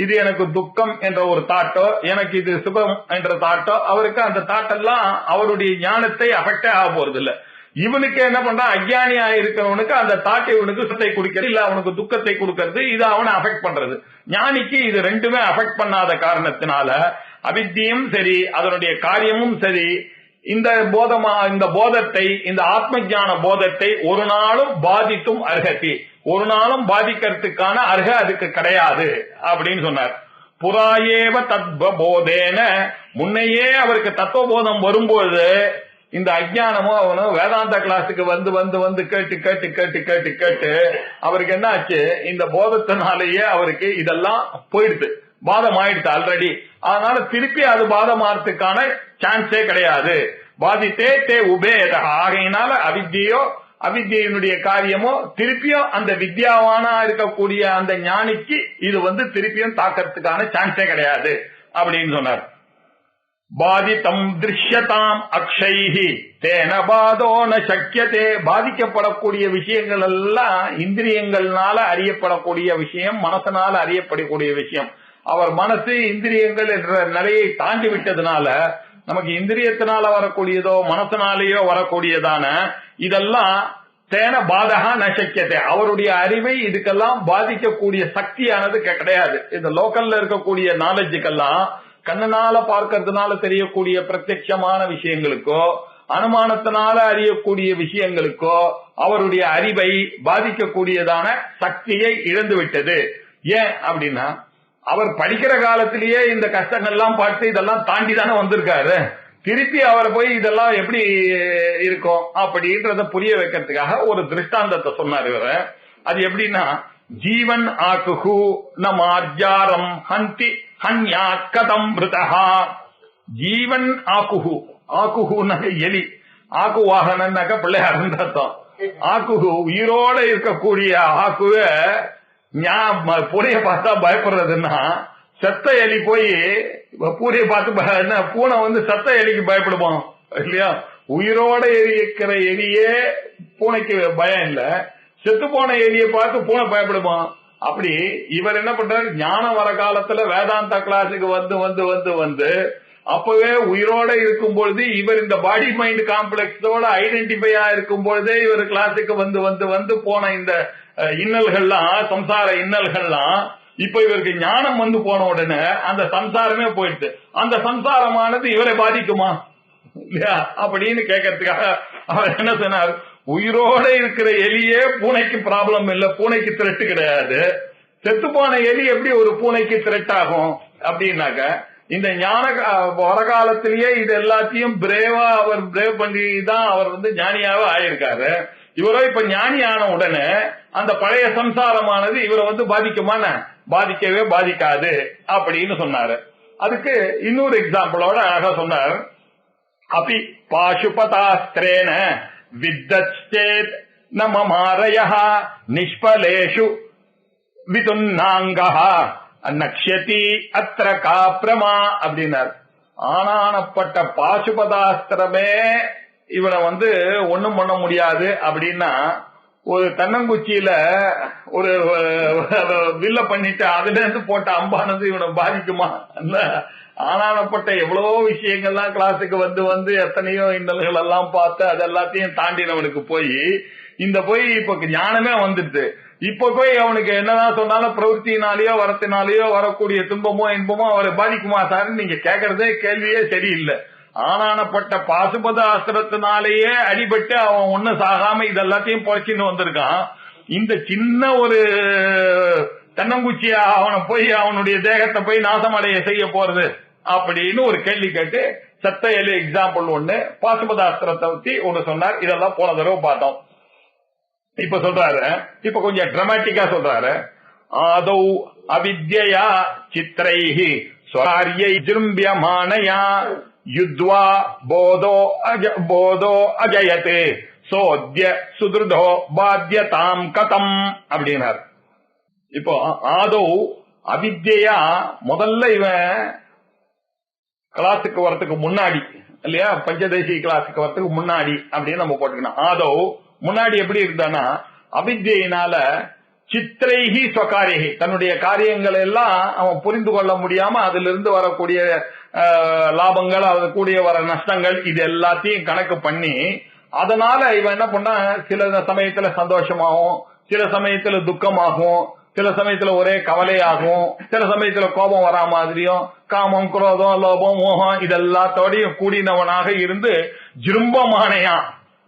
இது எனக்கு துக்கம் என்ற ஒரு தாட்டோ, எனக்கு இது சுகம் என்ற தாட்டோ, அவருக்கு அந்த தாட்டெல்லாம் அவருடைய ஞானத்தை அஃபெக்டே ஆக போறது இல்ல. இவனுக்கு என்ன பண்றான், அஜ்ஞானியா இருக்கிறவனுக்கு அந்த தாட்டை இவனுக்கு சுத்தை கொடுக்கிறது இல்ல, அவனுக்கு துக்கத்தை கொடுக்கிறது, இது அவனை அஃபெக்ட் பண்றது. ஞானிக்கு இது ரெண்டுமே அஃபெக்ட் பண்ணாத காரணத்தினால அவித்தியும் சரி அதனுடைய காரியமும் சரி இந்த போதத்தை, இந்த ஆத்ம ஞான போதத்தை ஒரு நாளும் பாதித்தும் அர்ஹதி, ஒரு நாளும் பாதிக்கிறதுக்கான அர்ஹ அதுக்கு கிடையாது அப்படின்னு சொன்னார். புறாயேவ தத்வபோதேன, முன்னையே அவருக்கு தத்துவபோதம் வரும்போது இந்த அஜ்ஞானமோ அவனும் வேதாந்த கிளாஸுக்கு வந்து வந்து வந்து கேட்டு கேட்டு கேட்டு கேட்டு கேட்டு அவருக்கு என்ன ஆச்சு, இந்த போதத்தினாலேயே அவருக்கு இதெல்லாம் போயிடுது, பாதம் ஆயிடுச்சு ஆல்ரெடி. அதனால திருப்பி அது பாதமாறதுக்கான சான்ஸே கிடையாது. பாதித்தே தே உபேத. ஆகையினால அவித்யோ அவித்யினுடைய காரியமோ திருப்பியும் அந்த வித்யாவானா இருக்கக்கூடிய அந்த ஞானிக்கு இது திருப்பியும் தாக்கிறதுக்கான சான்ஸே கிடையாது அப்படின்னு சொன்னார். பாதித்தம் திருஷ்யதாம் அக்ஷைஹி தேன பாதோன சக்கியதே. பாதிக்கப்படக்கூடிய விஷயங்கள் எல்லாம் இந்திரியங்கள்னால அறியப்படக்கூடிய விஷயம், மனசனால அறியப்படக்கூடிய விஷயம். அவர் மனசு இந்திரியங்கள் என்ற நிலையை தாண்டி விட்டதுனால நமக்கு இந்திரியத்தினால வரக்கூடியதோ மனசனாலேயோ வரக்கூடியதான இதெல்லாம் தேன பாதகா நசக்கியதே, அவருடைய அறிவை இதுக்கெல்லாம் பாதிக்கக்கூடிய சக்தியானது கிடையாது. இந்த லோக்கல்ல இருக்கக்கூடிய நாலேஜுக்கெல்லாம் கண்ணனால பார்க்கறதுனால தெரியக்கூடிய பிரத்யட்சமான விஷயங்களுக்கோ அனுமானத்தினால அறியக்கூடிய விஷயங்களுக்கோ அவருடைய அறிவை பாதிக்கக்கூடியதான சக்தியை இழந்து விட்டது. ஏன் அப்படின்னா அவர் படிக்கிற காலத்திலேயே இந்த கஷ்டங்கள்லாம் பார்த்து இதெல்லாம் தாண்டி தானே வந்திருக்காரு. திருப்பி அவர் போய் இதெல்லாம் எப்படி இருக்கும் அப்படின்றத புரிய வைக்கிறதுக்காக ஒரு திருஷ்டாந்தத்தை சொன்னார் இவரு. அது எப்படின்னா, ஜீவன் ஆக்குஹு நமார்ஜாரம் ஹந்தி ஹன்யா கதம் மிருதஹா. ஜீவன் ஆக்குஹு, ஆக்குஹுனாக்க எலி, ஆக்கு வாகனம்னாக்க பிள்ளையாருன்னு அர்த்தம். ஆக்குஹு உயிரோட இருக்கக்கூடிய ஆக்குவ பூனைய பார்த்தா பயப்படுறதுன்னா, செத்த எலி போய் பூனையை பார்த்து பூனை செத்த எலிக்கு பயப்படுவோம் இல்லையா? உயிரோட இருக்கிற எலியே பூனைக்கு பயம் இல்ல, செத்து போன எலியை பார்த்து பூனை பயப்படுவோம். அப்படி இவர் என்ன பண்றாரு, ஞானம் வர காலத்துல வேதாந்தா கிளாஸுக்கு வந்து வந்து வந்து வந்து அப்பவே உயிரோட இருக்கும் பொழுது இவர் இந்த பாடி மைண்ட் காம்ப்ளெக்ஸோட ஐடென்டிஃபையா இருக்கும் பொழுதே இவர் கிளாஸுக்கு வந்து வந்து வந்து போன இந்த இன்னல்கள்லாம், சம்சார இன்னல்கள்லாம் இப்ப இவருக்கு ஞானம் போன உடனே அந்த சம்சாரமே போயிடுச்சு. அந்த சம்சாரமானது இவரை பாதிக்குமா இல்லையா அப்படின்னு கேட்கறதுக்காக அவர் என்ன சொன்னார், உயிரோட இருக்கிற எலியே பூனைக்கு ப்ராப்ளம் இல்ல, பூனைக்கு த்ரெட் கிடையாது. செத்து போன எலி எப்படி ஒரு பூனைக்கு த்ரெட் ஆகும் அப்படின்னாக்க, இந்த ஞான வர காலத்திலேயே இது எல்லாத்தையும் பிரேவா அவர் பிரேவ் பண்ணி தான் அவர் வந்து ஞானியாவே ஆயிருக்காரு. இவரோ இப்ப ஞானி ஆன உடனே அந்த பழைய சம்சாரமானது இவரை வந்து பாதிக்குமான பாதிக்கவே பாதிக்காது அப்படின்னு சொன்னாரு. அதுக்கு இன்னொரு எக்ஸாம்பிளோட அழகா சொன்னார். அபி பாசுபதாஸ்திரேன வித்தச்சேத் நமமாரயஹ நிஷ்பலேஷு விதுன்னாங்கஹ நக்ஷதி அத்ர காப்ரமா அப்படின்னார். ஆனானப்பட்ட பாசுபதாஸ்திரமே இவனை வந்து ஒண்ணும் பண்ண முடியாது அப்படின்னா, ஒரு தென்னங்குச்சியில ஒரு வில்ல பண்ணிட்டு அதுல இருந்து போட்ட அம்பானது இவனை பாதிக்குமா? ஆனானப்பட்ட எவ்வளவோ விஷயங்கள்லாம் கிளாஸுக்கு வந்து வந்து எத்தனையோ இன்னல்கள் எல்லாம் பார்த்து அது எல்லாத்தையும் தாண்டினவனுக்கு போய் இப்ப ஞானமே வந்துட்டு இப்ப போய் அவனுக்கு என்னதான் சொன்னாலும் பிரவൃத்தினாலேயோ வரத்தினாலேயோ வரக்கூடிய துன்பமோ இன்பமோ அவரை பாதிக்குமா சார்? நீங்க கேட்கறதே கேள்வியே சரியில்லை. ஆனானப்பட்ட பாசுபத அஸ்திரத்தினாலேயே அடிபட்டு அவன் ஒன்னும் சாகாம இதெல்லாத்தையும் பொழைச்சின்னு வந்திருக்கான். இந்த சின்ன ஒரு தென்னங்குச்சியா அவனை போய் அவனுடைய தேகத்தை போய் நாசமடைய செய்ய போறது அப்படின்னு ஒரு கேள்வி கேட்டு சத்த எலி எக்ஸாம்பிள் ஒண்ணு பாசுபத அஸ்திரத்தை பத்தி ஒண்ணு சொன்னார். இதெல்லாம் போன தடவை பார்த்தோம். இப்ப சொல்றாரு, இப்ப கொஞ்சம் டிராமாட்டிக்கா சொல்றாரு. ஆதௌ அவித்யா சித்ரைஹி ஸ்வரார்யை ஜிரும்பியமானயா யுத்வா போதோ அஜயதே சோத்ய சுத்ருதோ பாத்யதாம் கதம் அப்படின்னார். இப்போ ஆதௌ அவித்யா முதல்ல இவன் கிளாஸுக்கு வரத்துக்கு முன்னாடி இல்லையா, பஞ்சதேசி கிளாஸுக்கு வரத்துக்கு முன்னாடி அப்படின்னு நம்ம போட்டுக்கணும். ஆதோ முன்னாடி எப்படி இருந்தானா அவித்யினால சித்திரைஹி ஸ்வகாரிஹி தன்னுடைய காரியங்கள் எல்லாம் அவன் புரிந்து கொள்ள முடியாம அதுல இருந்து வரக்கூடிய லாபங்கள் அது கூடிய வர நஷ்டங்கள் இது எல்லாத்தையும் கணக்கு பண்ணி அதனால இவன் என்ன பண்ணா சில சமயத்துல சந்தோஷமாகும், சில சமயத்துல துக்கமாகும், சில சமயத்துல ஒரே கவலையாகும், சில சமயத்துல கோபம் வரா மாதிரியும் காமம் குரோதம் லோபம் மோகம் இதெல்லாத்தோடையும் கூடினவனாக இருந்து ஜிரும்பமானையா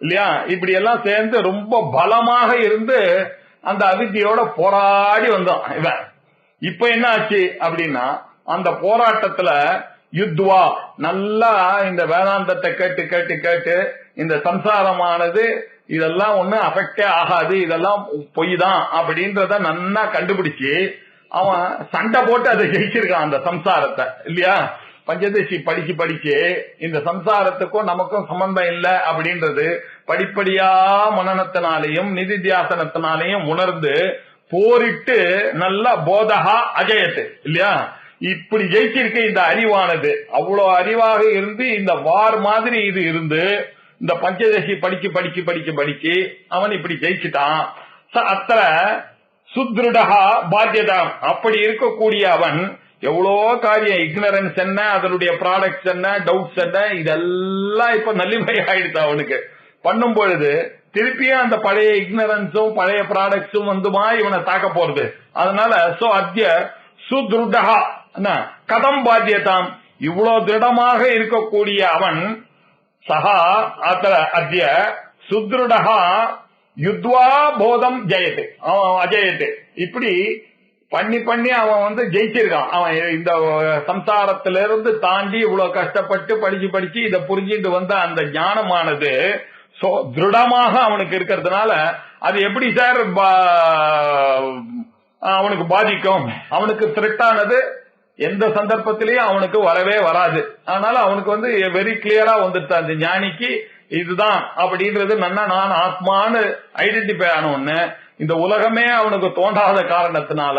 இல்லையா, இப்படி எல்லாம் சேர்ந்து ரொம்ப பலமாக இருந்து அந்த அவித்தியோட போராடி வந்தான் இவன். இப்ப என்ன ஆச்சு அப்படின்னா அந்த போராட்டத்துல யுத்வா நல்லா இந்த வேதாந்தத்தை கேட்டு கேட்டு கேட்டு இந்த சம்சாரமானது இதெல்லாம் ஒண்ணு அஃபெக்டே ஆகாது, இதெல்லாம் பொய் தான் அப்படின்றத நன்னா கண்டுபிடிச்சு அவன் சண்டை போட்டு அதை ஜெயிச்சிருக்கான் அந்த சம்சாரத்தை இல்லையா. பஞ்சதசி படிச்சு இந்த சம்சாரத்துக்கும் நமக்கும் சம்பந்தம் இல்லை அப்படின்றது படிப்படியா மனனத்தினாலையும் நிதித்தியாசனத்தினாலையும் உணர்ந்து போரிட்டு நல்ல போதகா அஜயத்து இல்லையா, இப்படி ஜெயிச்சிருக்க இந்த அறிவானது. அவ்வளவு அறிவாக இருந்து இந்த வார் மாதிரி இது இருந்து இந்த பஞ்சதசி படிச்சு அவன் இப்படி ஜெயிச்சுட்டான். அத்தர சுத்ருடகா பாத்தியதாம் அப்படி இருக்கக்கூடிய அவன் எவ்வளோ காரியம் இக்னரன்ஸ் என்ன, அதனுடைய ப்ராடக்ட்ஸ் என்ன, டவுட்ஸ் என்ன, இதெல்லாம் இப்ப நல்லிமை ஆயிடுச்சு அவனுக்கு. பண்ணும் பொழுது திருப்பியும் அந்த பழைய இக்னரன்ஸும் பழைய ப்ராடக்ட்ஸும் வந்துமா இவனை தாக்க போறது. அதனால சோ அத்திய சுத்ருடகா கதம் பாத்தியதாம் இவ்வளவு திருடமாக இருக்கக்கூடிய அவன் சஹா அத்த அத்திய சுத்ருடகா யுத்வா போதம் ஜெயத்து அவன் அஜயத்து இப்படி பண்ணி அவன் வந்து ஜெயிச்சிருக்கான். அவன் இந்த சம்சாரத்திலிருந்து தாண்டி இவ்வளவு கஷ்டப்பட்டு படிச்சு இதை புரிஞ்சுட்டு வந்த அந்த ஞானமானது திருடமாக அவனுக்கு இருக்கிறதுனால அது எப்படி சார் அவனுக்கு பாதிக்கும்? அவனுக்கு த்ரெட்டானது எந்த சந்தர்ப்பத்திலையும் அவனுக்கு வரவே வராது. அதனால அவனுக்கு வந்து வெரி கிளியரா வந்துட்டு அந்த ஞானிக்கு இதுதான் அப்படின்றது நன்னா நான் ஆத்மான்னு ஐடென்டிஃபை ஆன ஒண்ணு. இந்த உலகமே அவனுக்கு தோன்றாத காரணத்தினால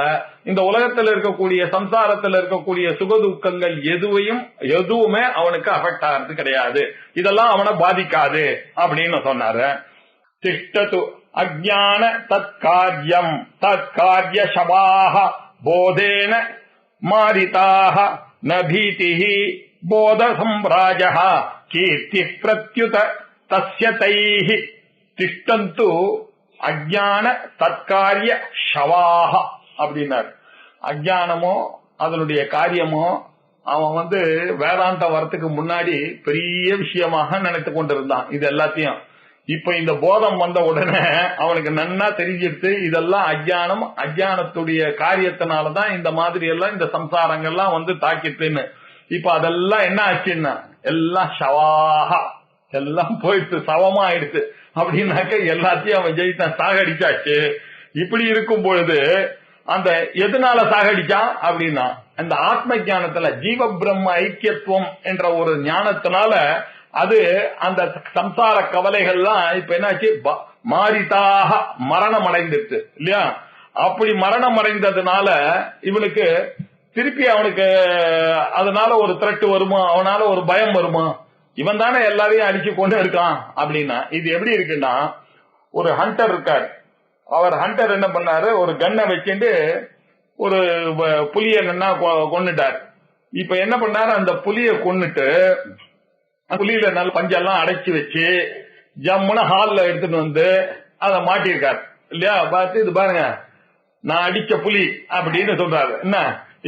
இந்த உலகத்தில் இருக்கக்கூடிய சம்சாரத்தில் இருக்கக்கூடிய சுகதுக்கங்கள் எதுவுமே அவனுக்கு அஃபெக்ட் ஆகிறது கிடையாது, இதெல்லாம் அவனை பாதிக்காது அப்படின்னு சொன்னாரு. திஷ்டது அஜ்ஞான தற்காரியம் தற்காரிய சபாஹ போதேன மாரிதாக நபீதிஹி போத சம்பிராஜஹ கீர்த்தி பிரத்யுத தஸ்ய தைஹி திஷ்டந்து அஜ்ஞான தற்காரிய ஷவாஹ அப்படின்னாரு. அஜ்ஞானமோ அதனுடைய காரியமோ அவன் வந்து வேதாந்த வரத்துக்கு முன்னாடி பெரிய விஷயமாக நினைத்து கொண்டிருந்தான் இது எல்லாத்தையும். இப்ப இந்த போதம் வந்த உடனே அவனுக்கு நன்னா தெரிஞ்சிருச்சு இதெல்லாம் அஜ்ஞானம், அஜ்ஞானத்துடைய காரியத்தினாலதான் இந்த மாதிரி எல்லாம் இந்த சம்சாரங்கள்லாம் வந்து தாக்கிட்டுன்னு. இப்ப அதெல்லாம் என்ன ஆச்சுன்னா எல்லாம் சவாஹா, எல்லாம் போயிட்டு சவமா ஆயிடுச்சு. அப்படின்னாக்க எல்லாத்தையும் அவன் ஜெயித்தான், சாகடிச்சாச்சு. இப்படி இருக்கும் பொழுது அந்த எதனால சாகடிச்சான் அப்படின்னா அந்த ஆத்ம ஞானத்துல ஜீவ பிரம்ம ஐக்கியத்துவம் என்ற ஒரு ஞானத்தினால அது அந்த சம்சார கவலைகள்லாம் இப்ப என்னாச்சு, மாரிதாக மரணம் அடைந்துட்டு இல்லையா. அப்படி மரணம் அடைந்ததுனால இவனுக்கு திருப்பி அவனுக்கு அதனால ஒரு த்ரெட் வருமா, அவனால ஒரு பயம் வருமா, இவன் தானே எல்லாரையும் அடிச்சு கொண்டு இருக்கான் அப்படின்னா. இது எப்படி இருக்குன்னா, ஒரு ஹண்டர் இருக்காரு, அவர் ஹண்டர் என்ன பண்ணாரு, ஒரு கன்னை வச்சுட்டு ஒரு புலிய கொன்னுட்டார். இப்ப என்ன பண்ணாரு, அந்த புலிய கொன்னுட்டு புலியில நல்ல பஞ்செல்லாம் அடைச்சு வச்சு ஜம்முன ஹால்ல எடுத்துட்டு வந்து அதை மாட்டிருக்காரு இல்லையா. பார்த்து இது பாருங்க நான் அடிச்ச புலி அப்படின்னு சொல்றாரு. என்ன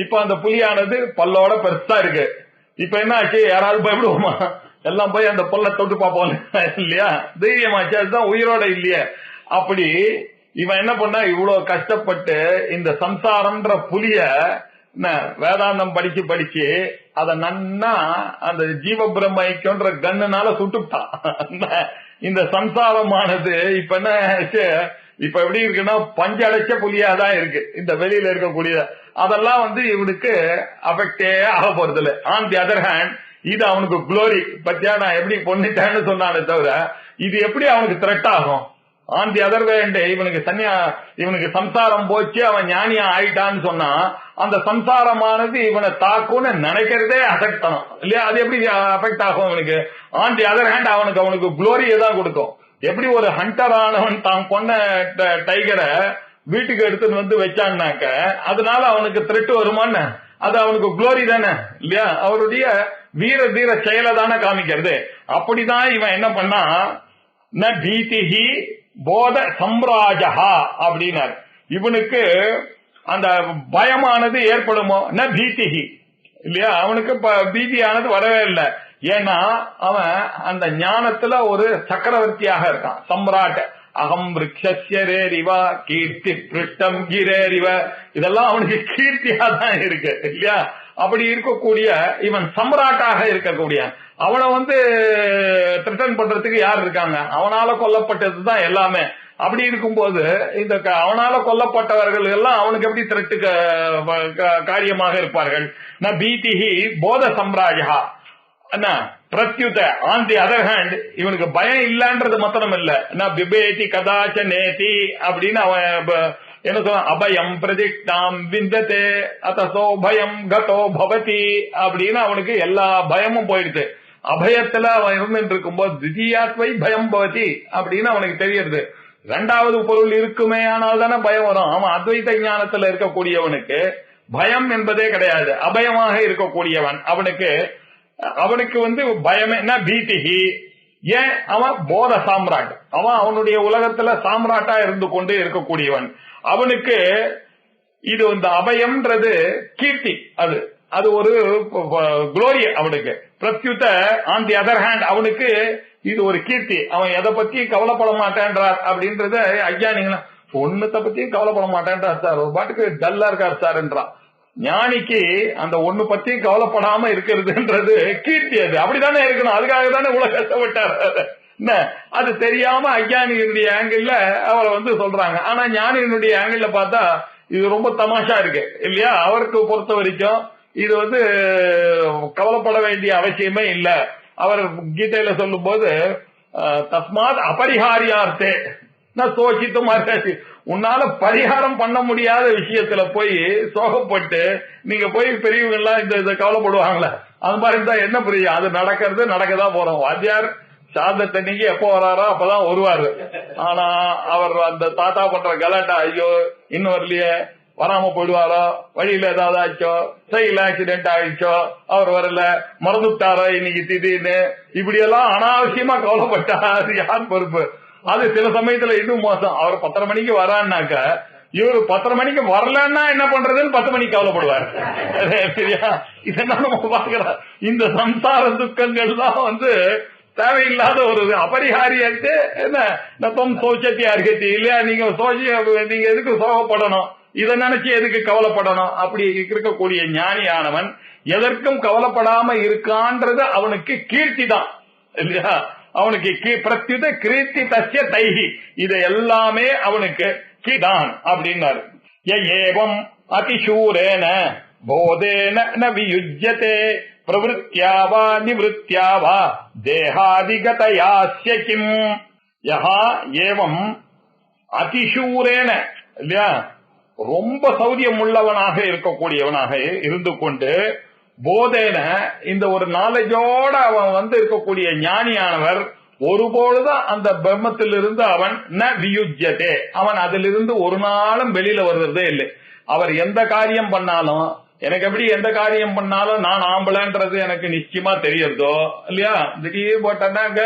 இப்ப அந்த புலியானது பல்லோட பெருசா இருக்கு. இப்ப என்ன ஆச்சு, யாராவது பயப்படுவோமா, எல்லாம் போய் அந்த பொல்ல தொட்டு பார்ப்போம் இல்லையா, தைரியமாச்சு, அதுதான் உயிரோட இல்லையே. அப்படி இவன் என்ன பண்ணா, இவ்வளவு கஷ்டப்பட்டு இந்த சம்சாரம்ன்ற புலிய வேதாந்தம் படிச்சு அத நன்னா அந்த ஜீவ பிரம்ம ஐக்கியன்ற கண்ணுனால சுட்டுட்டான். இந்த சம்சாரமானது இப்ப என்ன, இப்ப எப்படி இருக்குன்னா பஞ்சடைச்ச புலியாதான் இருக்கு இந்த வெளியில இருக்கக்கூடிய. அதெல்லாம் இவனுக்கு அஃபெக்டே ஆக போறது இல்லை. ஆன் தி அதர் ஹேண்ட் இது அவனுக்கு குளோரி. பத்தியா நான் எப்படி பொண்ணுட்டேன்னு சொன்னானே தவிர இது எப்படி அவனுக்கு த்ரெட் ஆகும். ஆன் தி அதர் ஹேண்ட் இவனுக்கு சம்சாரம் போச்சு, அவன் ஞானியா ஆயிட்டான்னு சொன்னா அந்த சம்சாரமானது இவனை தாக்கும்னு நினைக்கிறதே அஃபெக்ட் பண்ணும் இல்லையா. அது எப்படி அஃபெக்ட் ஆகும் இவனுக்கு. ஆன் தி அதர் ஹேண்ட் அவனுக்கு குளோரியை தான் கொடுக்கும். எப்படி ஒரு ஹண்டர் ஆனவன் தான் கொன்ன டைகரை வீட்டுக்கு எடுத்துட்டு வந்து வச்சான்னாக்க அதனால அவனுக்கு த்ரெட் வருமான்னு, அது அவனுக்கு குளோரி தானே இல்லையா, அவருடைய வீர தீர செயலை தானே காமிக்கிறது. அப்படிதான் இவன் என்ன பண்ணா, ந பீதிஹி போத சம்ராஜஹா அப்படின்னார். இவனுக்கு அந்த பயமானது ஏற்படுமோ, ந பீதிஹி இல்லையா, அவனுக்கு பீதியானது வரவே இல்லை. ஏன்னா அவன் அந்த ஞானத்துல ஒரு சக்கரவர்த்தியாக இருக்கான், சம்ராட். அகம் விருக்ஷரேரிவா கீர்த்தி பிருஷ்டம் கிரேரிவ, இதெல்லாம் அவனுக்கு கீர்த்தியா தான் இருக்கு இல்லையா. அப்படி இருக்கக்கூடிய இவன் சம்ராட்டாக இருக்கக்கூடிய அவனை த்ரெட்டன் பண்றதுக்கு யார் இருக்காங்க, அவனால கொல்லப்பட்டதுதான் எல்லாமே. அப்படி இருக்கும்போது இந்த அவனால கொல்லப்பட்டவர்கள் எல்லாம் அவனுக்கு எப்படி த்ரெட்டு காரியமாக இருப்பார்கள். ந பீதிஹி போத சம்ராஜா என்ன பிரத்யுத. ஆன் தி அதர் ஹேண்ட் இவனுக்கு பயம் இல்லன்றது மாத்திரம் இல்ல, நான் பிபேதி கதாச்ச நேதி அப்படின்னு அவன் என்ன சொல்ல, அபயம் பிரதிஷ்டாம் விந்ததே அத்தசோ பயம் கதோ பவதி அப்படின்னு அவனுக்கு எல்லா பயமும் போயிடுது. அபயத்துல அவன் இருந்துட்டு இருக்கும்போது திதியாத்வை பயம் பவதி அப்படின்னு அவனுக்கு தெரியுது. இரண்டாவது பொருள் இருக்குமே ஆனால் தானே பயம் வரும். அவன் அத்வைத ஞானத்துல இருக்கக்கூடியவனுக்கு பயம் என்பதே கிடையாது, அபயமாக இருக்கக்கூடியவன். அவனுக்கு பயமே என்ன பீதிஹி. ஏன், அவன் போத சாம்ராட், அவனுடைய உலகத்துல சாம்ராட்டா இருந்து கொண்டு இருக்கக்கூடியவன். அவனுக்கு இது அபயம்ன்றது கீர்த்தி, அது ஒரு குளோரி அவனுக்கு. பிரத்யுத ஆன் தி அதர் ஹேண்ட் அவனுக்கு இது ஒரு கீர்த்தி. அவன் எதை பத்தியும் கவலைப்பட மாட்டேன்றார் அப்படின்றத அஞ்ஞானிங்களா ஒண்ணுத்த பத்தியும் கவலைப்பட மாட்டேன்றார் சார், ஒரு பாட்டுக்கு டல்லா இருக்கார் சார் என்றான். ஞானிக்கு அந்த ஒண்ணு பத்தியும் கவலைப்படாம இருக்கிறதுன்றது கீர்த்தி. அது அப்படித்தானே இருக்கணும், அதுக்காக தானே உலக கஷ்டப்பட்டார். அது தெரியாம அஞ்ஞானியினுடைய ஆங்கிள் அவரை சொல்றாங்க. ஆனா ஞானியினுடைய ஆங்கிள் பார்த்தா இது ரொம்ப தமாஷா இருக்கு இல்லையா. அவருக்கு பொறுத்த வரைக்கும் இது கவலைப்பட வேண்டிய அவசியமே இல்ல. அவர் கீதையில சொல்லும் போது தஸ்மாத் அபரிஹாரியார்த்தே சோசித்தும் உன்னால பரிகாரம் பண்ண முடியாத விஷயத்துல போய் சோகப்பட்டு நீங்க போய் பெரியவங்க எல்லாம் இந்த கவலைப்படுவாங்களே, அது மாதிரி இருந்தா என்ன புரியும். அது நடக்கதான் போறோம். வாத்தியார் சாதத்தன்னைக்கு எப்போ வராரோ அப்பதான் வருவாரு. ஆனா அவர் அந்த தாத்தா பண்ற கலாட்டா, ஐயோ இன்னும் வரலையே, வராம போயிடுவாரோ, வழியில ஏதாவது ஆச்சோ, சைக்கிள் ஆக்சிடென்ட் ஆயிடுச்சோ, அவர் வரல, மறந்துட்டாரோ இன்னைக்கு திடீர்னு, இப்படி எல்லாம் அனாவசியமா கவலைப்பட்டா அது யார் பொறுப்பு. அது சில சமயத்துல இன்னும் மோசம். அவர் 10:30 மணிக்கு வரான்னாக்க இவரு 10:30 மணிக்கு வரலன்னா என்ன பண்றதுன்னு 10 மணிக்கு கவலைப்படுவார். சரியா, இதெல்லாம் நம்ம பாக்குறோம். இந்த சம்சார துக்கங்கள் தான் தேவையில்லாத ஒரு அபரிஹாரியாச்சு. என்ன நத்தம் சோச்சத்தி அர்ஹத்தி இல்லையா, நீங்க எதுக்கு சோகப்படணும். இதை நினைச்சு எதுக்கு கவலைப்படணும்? அப்படி இருக்கக்கூடிய ஞானியானவன் எதற்கும் கவலைப்படாம இருக்கான்றது அவனுக்கு கீர்த்தி தான் இல்லையா? அவனுக்கு பிரத்யுத கிருத்தி தஸ்ய தைஹி, இதை எல்லாமே அவனுக்கு கீதான் அப்படின்னாரு. ஏவம் அதிசூரேன போதேன ந வியுஜ்யதே பிரவருத்தியாவா நிவృత్యాவா தேகாதிகதயாஸ்ய கிம். யஹா ஏவம் அதிசூரேன இல்லையா, ரொம்ப சௌரியம் உள்ளவனாக இருக்கக்கூடியவனாக இருந்து கொண்டு போதேன இந்த ஒரு நாலேஜோட அவன் இருக்கக்கூடிய ஞானியானவர் ஒருபொழுதும் அந்த பிரம்மத்திலிருந்து அவன் ந வியுஜ்யதே, அவன் அதிலிருந்து ஒரு நாளும் வெளியில வருவதே இல்லை. அவர் எந்த காரியம் பண்ணாலும், எனக்கு எப்படி எந்த காரியம் பண்ணாலும் நான் ஆம்பளைன்றது எனக்கு நிச்சயமா தெரியறதோ இல்லையா? திடீர் போட்டாங்க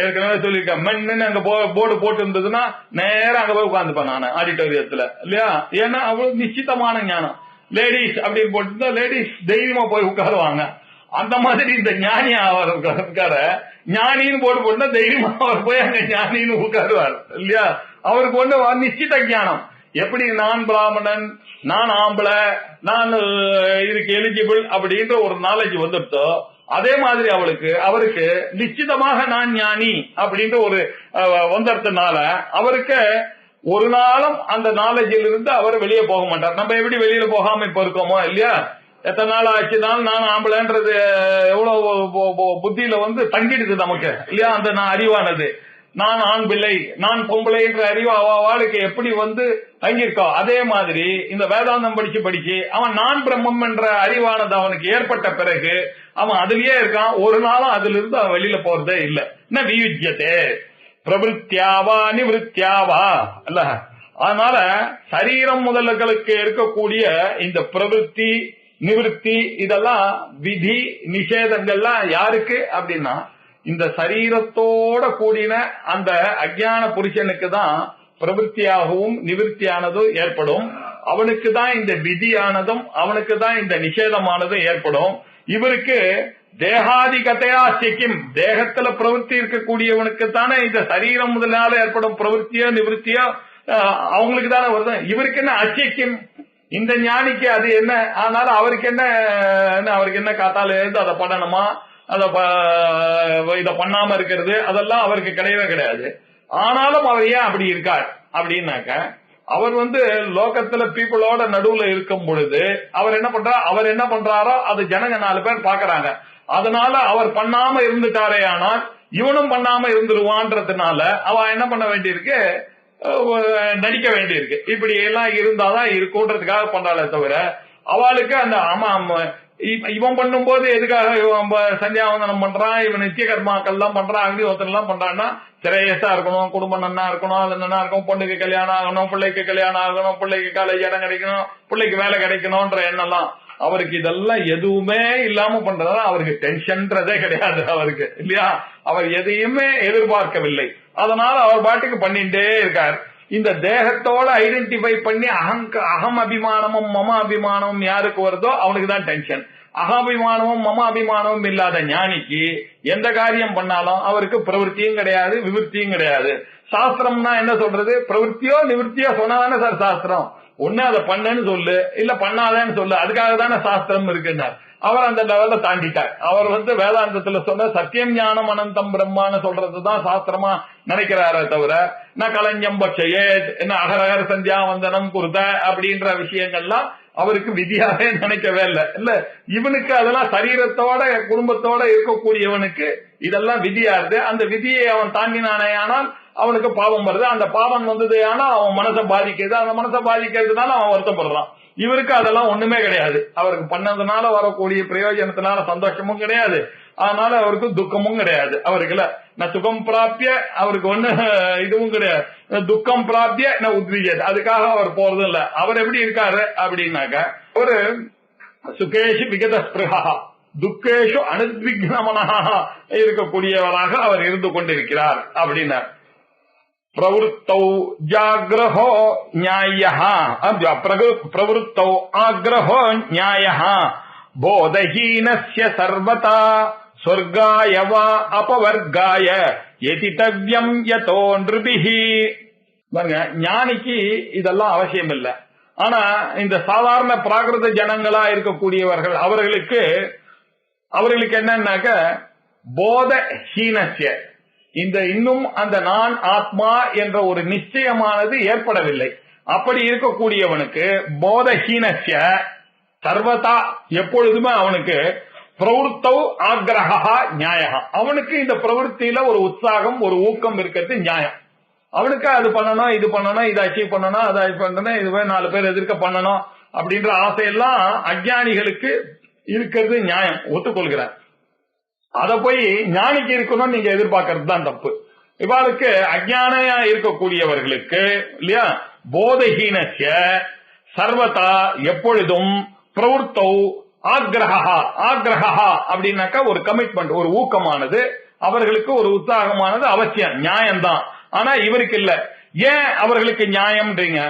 ஏற்கனவே சொல்லியிருக்கேன், மென்னு அங்க போர்டு போட்டு இருந்ததுன்னா நேரம் அங்க போய் உட்காந்துப்பேன் நான் ஆடிட்டோரியத்துல இல்லையா? ஏன்னா அவ்வளவு நிச்சயமான ஞானம். லேடிஸ் அப்படின்னு போட்டு லேடிஸ் தைரியமா போய் உட்காருவாங்க. அந்த மாதிரி இந்த ஞானி அவர் இருக்காரு, ஞானின்னு போட்டு தைரியமா அவர் போய் அங்க ஞானின்னு உட்காருவார் இல்லையா? அவருக்கு ஒண்ணு நிச்சித ஞானம். எப்படி நான் பிராமணன், நான் ஆம்பளை, நான் இதுக்கு எலிஜிபிள் அப்படின்ற ஒரு நாலேஜ் வந்துட்டோ, அதே மாதிரி அவருக்கு நிச்சயமாக நான் ஞானி அப்படின்ற ஒரு வந்ததுனால அவருக்கு ஒரு நாளும் அந்த நாலேஜில் இருந்து அவர் வெளியே போக மாட்டார். நம்ம எப்படி வெளியில போகாம இப்ப இருக்கோமோ இல்லையா? எத்தனை நாள் ஆச்சுனாலும் நான் ஆம்பளைன்றது எவ்வளவு புத்தியில தங்கிடுது நமக்கு இல்லையா? அந்த நான் அறிவானது, நான் ஆண் பிள்ளை நான் பொம்பளை என்ற அறிவு அவளுக்கு எப்படி தங்கியிருக்கோ, அதே மாதிரி இந்த வேதாந்தம் படிச்சு அவன் நான் பிரம்மம் என்ற அறிவானது அவனுக்கு ஏற்பட்ட பிறகு அவன் அதுலயே இருக்கான். ஒரு நாளும் அதுல இருந்து அவன் வெளியில போறதே இல்லை. என்ன வியுஜ்யதே பிரவருத்தியாவா நிவృత్యాவா அல்ல. அதனால சரீரம் முதல்களுக்கு இருக்கக்கூடிய இந்த பிரவருத்தி நிவృత్తి இதெல்லாம் விதி நிஷேதங்கள்லாம் யாருக்கு அப்படின்னா, இந்த சரீரத்தோட கூடின அந்த அஞ்ஞான புருஷனுக்கு தான் பிரவருத்தியாகவும் நிவృత్తిயானதும் ஏற்படும். அவனுக்கு தான் இந்த விதியானதும் அவனுக்கு தான் இந்த நிஷேதமானதும் ஏற்படும். இவருக்கு தேகாதிகதையா சிக்கிம், தேகத்துல பிரவருத்தி இருக்கக்கூடியவனுக்கு தானே இந்த சரீரம் முதலால ஏற்படும் பிரவருத்தியோ நிவృత్తిயோ அவங்களுக்கு தானே வருது. இவருக்கு என்ன அச்சிக்கும், இந்த ஞானிக்கு அது என்ன? அதனால அவருக்கு என்ன காத்தால இருந்து அதை பண்ணணுமா, இத பண்ணாம இருக்கிறது அதெல்லாம் அவருக்கு கிடையவே கிடையாது. ஆனாலும் அவர் ஏன் அப்படி இருக்கார் அப்படின்னாக்க, அவர் லோகத்துல பீப்புளோட நடுவுல இருக்கும் பொழுது அவர் என்ன பண்றாரோ அது ஜனங்க 4 பேர் பாக்குறாங்க. அதனால அவர் பண்ணாம இருந்துட்டாரே, ஆனால் இவனும் பண்ணாம இருந்துருவான்றதுனால அவன் என்ன பண்ண வேண்டியிருக்கு, நடிக்க வேண்டியிருக்கு. இப்படி எல்லாம் இருந்தாதான் இருக்கும்ன்றதுக்காக பண்றாளே தவிர அவளுக்கு அந்த இவன் பண்ணும் போது எதுக்காக சந்தியாவந்தனம் பண்றான், இவன் நித்திய கர்மாக்கள் எல்லாம் பண்றான், அக்னிஹோத்திரம் எல்லாம் பண்றான்னா சிரேயஸா இருக்கணும், குடும்பம் நன்னா இருக்கணும், அது நன்னா இருக்கும், பொண்ணுக்கு கல்யாணம் ஆகணும், பிள்ளைக்கு கல்யாணம் ஆகணும், பிள்ளைக்கு காலேஜ் இடம் கிடைக்கணும், பிள்ளைக்கு வேலை கிடைக்கணும்ன்ற எண்ணெல்லாம் அவருக்கு இதெல்லாம் எதுவுமே இல்லாம பண்றதா அவருக்கு டென்ஷன்றதே கிடையாது அவருக்கு இல்லையா? அவர் எதையுமே எதிர்பார்க்கவில்லை. அதனால அவர் பாட்டுக்கு பண்ணிட்டே இருக்கார். இந்த தேகத்தோட ஐடென்டிஃபை பண்ணி அகம் அபிமானமும் மம அபிமானமும் யாருக்கு வருதோ அவனுக்கு தான் டென்ஷன். அகாபிமானமும் மம அபிமானமும் இல்லாத ஞானிக்கு எந்த காரியம் பண்ணாலும் அவருக்கு பிரவருத்தியும் கிடையாது விவருத்தியும் கிடையாது. சாஸ்திரம்னா என்ன சொல்றது, பிரவருத்தியோ நிவృత్తిயோ சொன்னாதானே சார் சாஸ்திரம். ஒண்ணு அதை பண்ணன்னு சொல்லு, இல்ல பண்ணாதேன்னு சொல்லு, அதுக்காக தானே சாஸ்திரம் இருக்குன்னார். அவர் அந்த லெவல்ல தாண்டிட்டார். அவர் வேதாந்தத்துல சொன்ன சத்தியம் ஞானம் அனந்தம் பிரம்மான்னு சொல்றதுதான் சாஸ்திரமா நினைக்கிறாரே தவிர நான் கலஞ்சம் பட்சையே என்ன அகரகர சந்தியாவந்தனம் குருத அப்படின்ற விஷயங்கள்லாம் அவருக்கு விதியாவே நினைக்கவே இல்லை. இல்ல இவனுக்கு அதெல்லாம் சரீரத்தோட குடும்பத்தோட இருக்கக்கூடியவனுக்கு இதெல்லாம் விதியா இருக்கு. அந்த விதியை அவன் தாங்கினானே ஆனால் அவனுக்கு பாவம் வருது. அந்த பாவம் வந்தது ஆனா அவன் மனசை பாதிக்குது. அந்த மனசை பாதிக்கிறதுனால அவன் வருத்தப்படுறான். இவருக்கு அதெல்லாம் ஒண்ணுமே கிடையாது. அவருக்கு பண்ணதுனால வரக்கூடிய பிரயோஜனத்தினால சந்தோஷமும் கிடையாது, அதனால அவருக்கு துக்கமும் கிடையாது. அவருக்கு நான் சுகம் பிராப்திய அவருக்கு ஒண்ணு இதுவும் கிடையாது, துக்கம் பிராப்திய நான் உத்விஜது அதுக்காக அவர் போறது இல்ல. அவர் எப்படி இருக்காரு அப்படின்னாக்க, ஒரு சுகேஷு விகத ஸ்பிருஹா துக்கேஷு அனுத்விக்னமனஹா இருக்கக்கூடியவராக அவர் இருந்து கொண்டிருக்கிறார் அப்படின்னா, प्रवृत्तौ जाग्रहो न्यायः प्रवृत्तौ आग्रहो न्यायः बोधहीनस्य सर्वथा स्वर्गाय वा अपवर्गाय यतितव्यम् यतो नृभिः. ஞானிக்கு இதெல்லாம் அவசியம் இல்ல. ஆனா இந்த சாதாரண பிராகிருத ஜனங்களா இருக்கக்கூடியவர்கள் அவர்களுக்கு என்னன்னாக்க போத ஹீனஸ்ய, இந்த இன்னும் அந்த நான் ஆத்மா என்ற ஒரு நிச்சயமானது ஏற்படவில்லை. அப்படி இருக்கக்கூடியவனுக்கு போதஹீனஸ்ய சர்வதா எப்பொழுதுமே அவனுக்கு பிரவருத்தௌ ஆக்ரஹா நியாயா, அவனுக்கு இந்த பிரவருத்தியில ஒரு உற்சாகம் ஒரு ஊக்கம் இருக்கிறது நியாயம். அவனுக்கு அது பண்ணணும், இது பண்ணணும், இதை அச்சீவ் பண்ணணும், அதை பண்ணணும், இதுவே 4 பேர் எதிர்க்க பண்ணணும் அப்படின்ற ஆசையெல்லாம் அஞ்ஞானிகளுக்கு இருக்கிறது நியாயம், ஒத்துக்கொள்கிறார். அத போய் ஞானிக்கு இருக்கணும்னு நீங்க எதிர்பார்க்கறது தான் தப்பு. இவாளுக்கு அஞ்ஞானியா இருக்கக்கூடியவர்களுக்கு இல்லையா, போதஹீனஸ்ய சர்வதா எப்பொழுதும் பிரவருத்தௌ ஆக்ரஹா அப்படின்னாக்கா ஒரு கமிட்மெண்ட், ஒரு ஊக்கமானது, அவர்களுக்கு ஒரு உற்சாகமானது அவசியம், நியாயம்தான். ஆனா இவருக்கு இல்ல. ஏன் அவர்களுக்கு நியாயம்ன்றீங்க?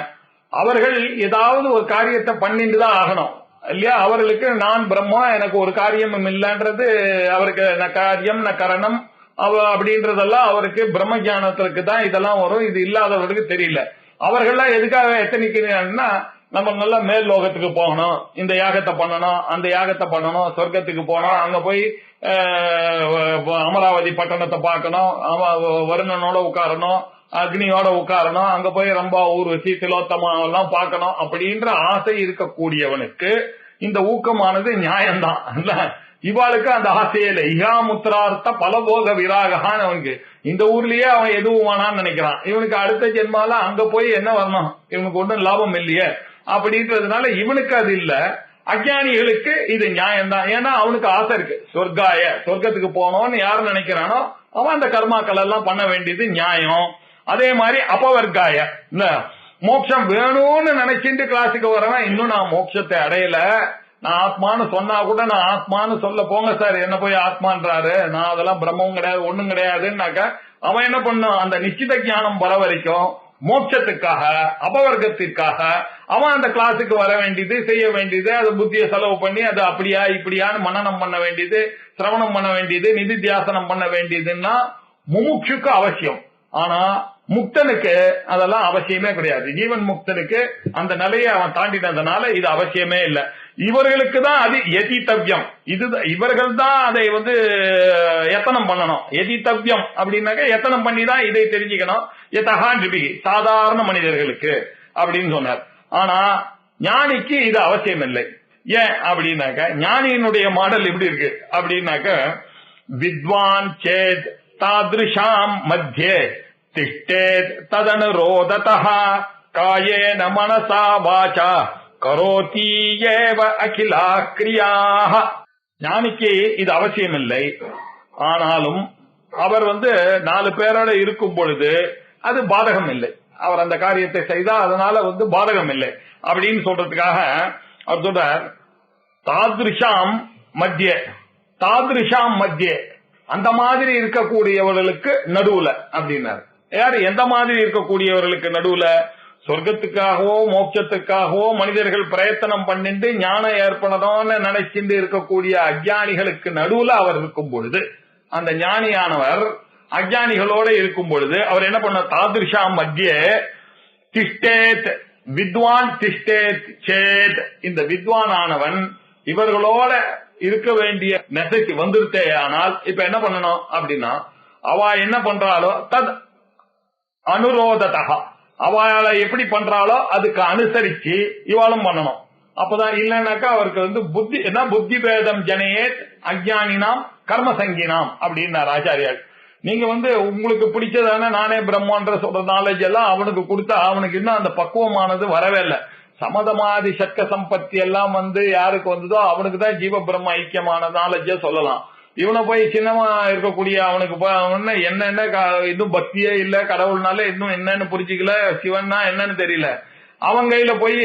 அவர்கள் ஏதாவது ஒரு காரியத்தை பண்ணிட்டு தான் ஆகணும் இல்லையா. அவர்களுக்கு நான் பிரம்மா, எனக்கு ஒரு காரியமும் இல்லைன்றது அவருக்கு ந காரியம் ந கரணம் அப்படின்றதெல்லாம் அவருக்கு பிரம்ம ஞானத்திற்கு தான் இதெல்லாம் வரும். இது இல்லாதவர்களுக்கு தெரியல. அவர்கள்லாம் எதுக்காக எத்தனைக்குன்னா, நம்ம நல்லா மேல் லோகத்துக்கு போகணும், இந்த யாகத்தை பண்ணணும், அந்த யாகத்தை பண்ணணும், சொர்க்கத்துக்கு போனோம், அங்க போய் அமராவதி பட்டணத்தை பார்க்கணும், வருணனோட உட்காரணும், அக்னியோட உட்காரணும், அங்க போய் ரொம்ப ஊர்வசி திலோத்தமா எல்லாம் பார்க்கணும் அப்படின்ற ஆசை இருக்கக்கூடியவனுக்கு இந்த ஊக்கமானது நியாயம்தான். இவாளுக்கு அந்த ஆசையே இல்லை. இகாமுத்திரார்த்த பலபோக விராகான்னு அவனுக்கு இந்த ஊர்லயே அவன் எதுவும் வேணான்னு நினைக்கிறான். இவனுக்கு அடுத்த ஜென்மால அங்க போய் என்ன வரணும், இவனுக்கு ஒன்றும் லாபம் இல்லையே அப்படின்றதுனால இவனுக்கு அது இல்ல. அஞ்ஞானிகளுக்கு இது நியாயம்தான். ஏன்னா அவனுக்கு ஆசை இருக்கு, சொர்க்கத்துக்கு போனோம்னு யாரு நினைக்கிறானோ அவன் அந்த கர்மாக்கள் எல்லாம் பண்ண வேண்டியது நியாயம். அதே மாதிரி அபவர்காய, இந்த மோட்சம் வேணும்னு நினைச்சிட்டு கிளாஸுக்கு வரவன் இன்னும் நான் மோட்சத்தை அடையல, நான் ஆத்மான்னு சொன்னா கூட நான் ஆத்மான்னு சொல்ல போங்க சார், என்ன போய் ஆத்மான்றாரு, நான் அதெல்லாம் பிரம்மவும் கிடையாது ஒண்ணும் கிடையாதுன்னாக்க அவன் என்ன பண்ணும், அந்த நிச்சித ஞானம் வர வரைக்கும் மோட்சத்துக்காக அபவர்க்கத்திற்காக அவன் அந்த கிளாஸுக்கு வர வேண்டியது, செய்ய வேண்டியது, அது புத்தியை செலவு பண்ணி அது அப்படியா இப்படியான்னு மனனம் பண்ண வேண்டியது, சிரவணம் பண்ண வேண்டியது, நிதித்தியாசனம் பண்ண வேண்டியதுன்னா முமுட்சுக்கு அவசியம். ஆனா முக்தனுக்கு அதெல்லாம் அவசியமே கிடையாது. ஜீவன் முக்தனுக்கு அந்த நிலையை அவன் தாண்டினதுனால இது அவசியமே இல்லை. இவர்களுக்கு தான் அது எதித்தவ்யம். இது இவர்கள் தான் அதை எத்தனம் பண்ணணும். எதித்தவ்யம் அப்படின்னாக்க எத்தனம் பண்ணி தான் இதை தெரிஞ்சுக்கணும். எதகான்றிபி சாதாரண மனிதர்களுக்கு அப்படின்னு சொன்னார். ஆனா ஞானிக்கு இது அவசியம் இல்லை. ஏன் அப்படின்னாக்க ஞானியினுடைய மாடல் எப்படி இருக்கு அப்படின்னாக்க, வித்வான் சேத் தாத்ருஷாம் மத்தியே திஷ்டேத் ததனுரோததஹ காயேன மனசா வாசா கரோதி ஏவ அகிலா கிரியாஹ. ஞானிக்கு இது அவசியம் இல்லை. ஆனாலும் அவர் 4 பேரோட இருக்கும் பொழுது அது பாதகம் இல்லை. அவர் அந்த காரியத்தை செய்தா அதனால பாதகம் இல்லை அப்படின்னு சொல்றதுக்காக அவர் சொல்றார், தாத்ருஷாம் மத்தியே, தாத்ருஷாம் மத்தியே, அந்த மாதிரி இருக்கக்கூடியவர்களுக்கு நடுவுல அப்படின்னாரு. யாரு எந்த மாதிரி இருக்கக்கூடியவர்களுக்கு நடுவுல? சொர்க்கத்துக்காகவோ மோட்சத்துக்காகவோ மனிதர்கள் பிரயத்தனம் பண்ணிட்டு ஞானம் ஏற்படணும்னு நினைச்சிட்டு இருக்கக்கூடிய அஞ்ஞானிகளுக்கு நடுவுல அவர் இருக்கும் பொழுது, அந்த ஞானியானவர் அஞ்ஞானிகளோட இருக்கும் பொழுது அவர் என்ன பண்ண, தாதிருஷா மத்தியே திஷ்டேத் வித்வான் திஷ்டேத் சேத், இந்த வித்வான் ஆனவன் இவர்களோட இருக்க வேண்டிய நெசைக்கு வந்துருத்தே. ஆனால் இப்ப என்ன பண்ணணும் அப்படின்னா, அவ என்ன பண்றாளோ தத் அனுரோததா, அவளை எப்படி பண்றாளோ அதுக்கு அனுசரிச்சு இவாளும் பண்ணணும். அப்பதான் இல்லைன்னாக்கா அவருக்கு புத்தி என்ன, புத்தி பேதம் ஜனையே அஜ்ஞானினாம் கர்மசங்கினாம் அப்படின்னார் ஆச்சாரியார். நீங்க உங்களுக்கு பிடிச்சதான நானே பிரம்மான்ற சொல்ற நாலேஜ் எல்லாம் அவனுக்கு கொடுத்தா அவனுக்கு இன்னும் அந்த பக்குவமானது வரவே இல்லை. சமதமாதி சக்க சம்பத்தி எல்லாம் யாருக்கு வந்ததோ அவனுக்கு தான் ஜீவ பிரம்ம ஐக்கியமான நாலேஜ சொல்லலாம். இவனை போய் சின்னமா இருக்கக்கூடிய அவனுக்கு என்ன இன்னும் பக்தியே இல்ல, கடவுள்னால இன்னும் என்னன்னு புரிஞ்சுக்கல, சிவன்னா என்னன்னு தெரியல, அவன் கையில போய்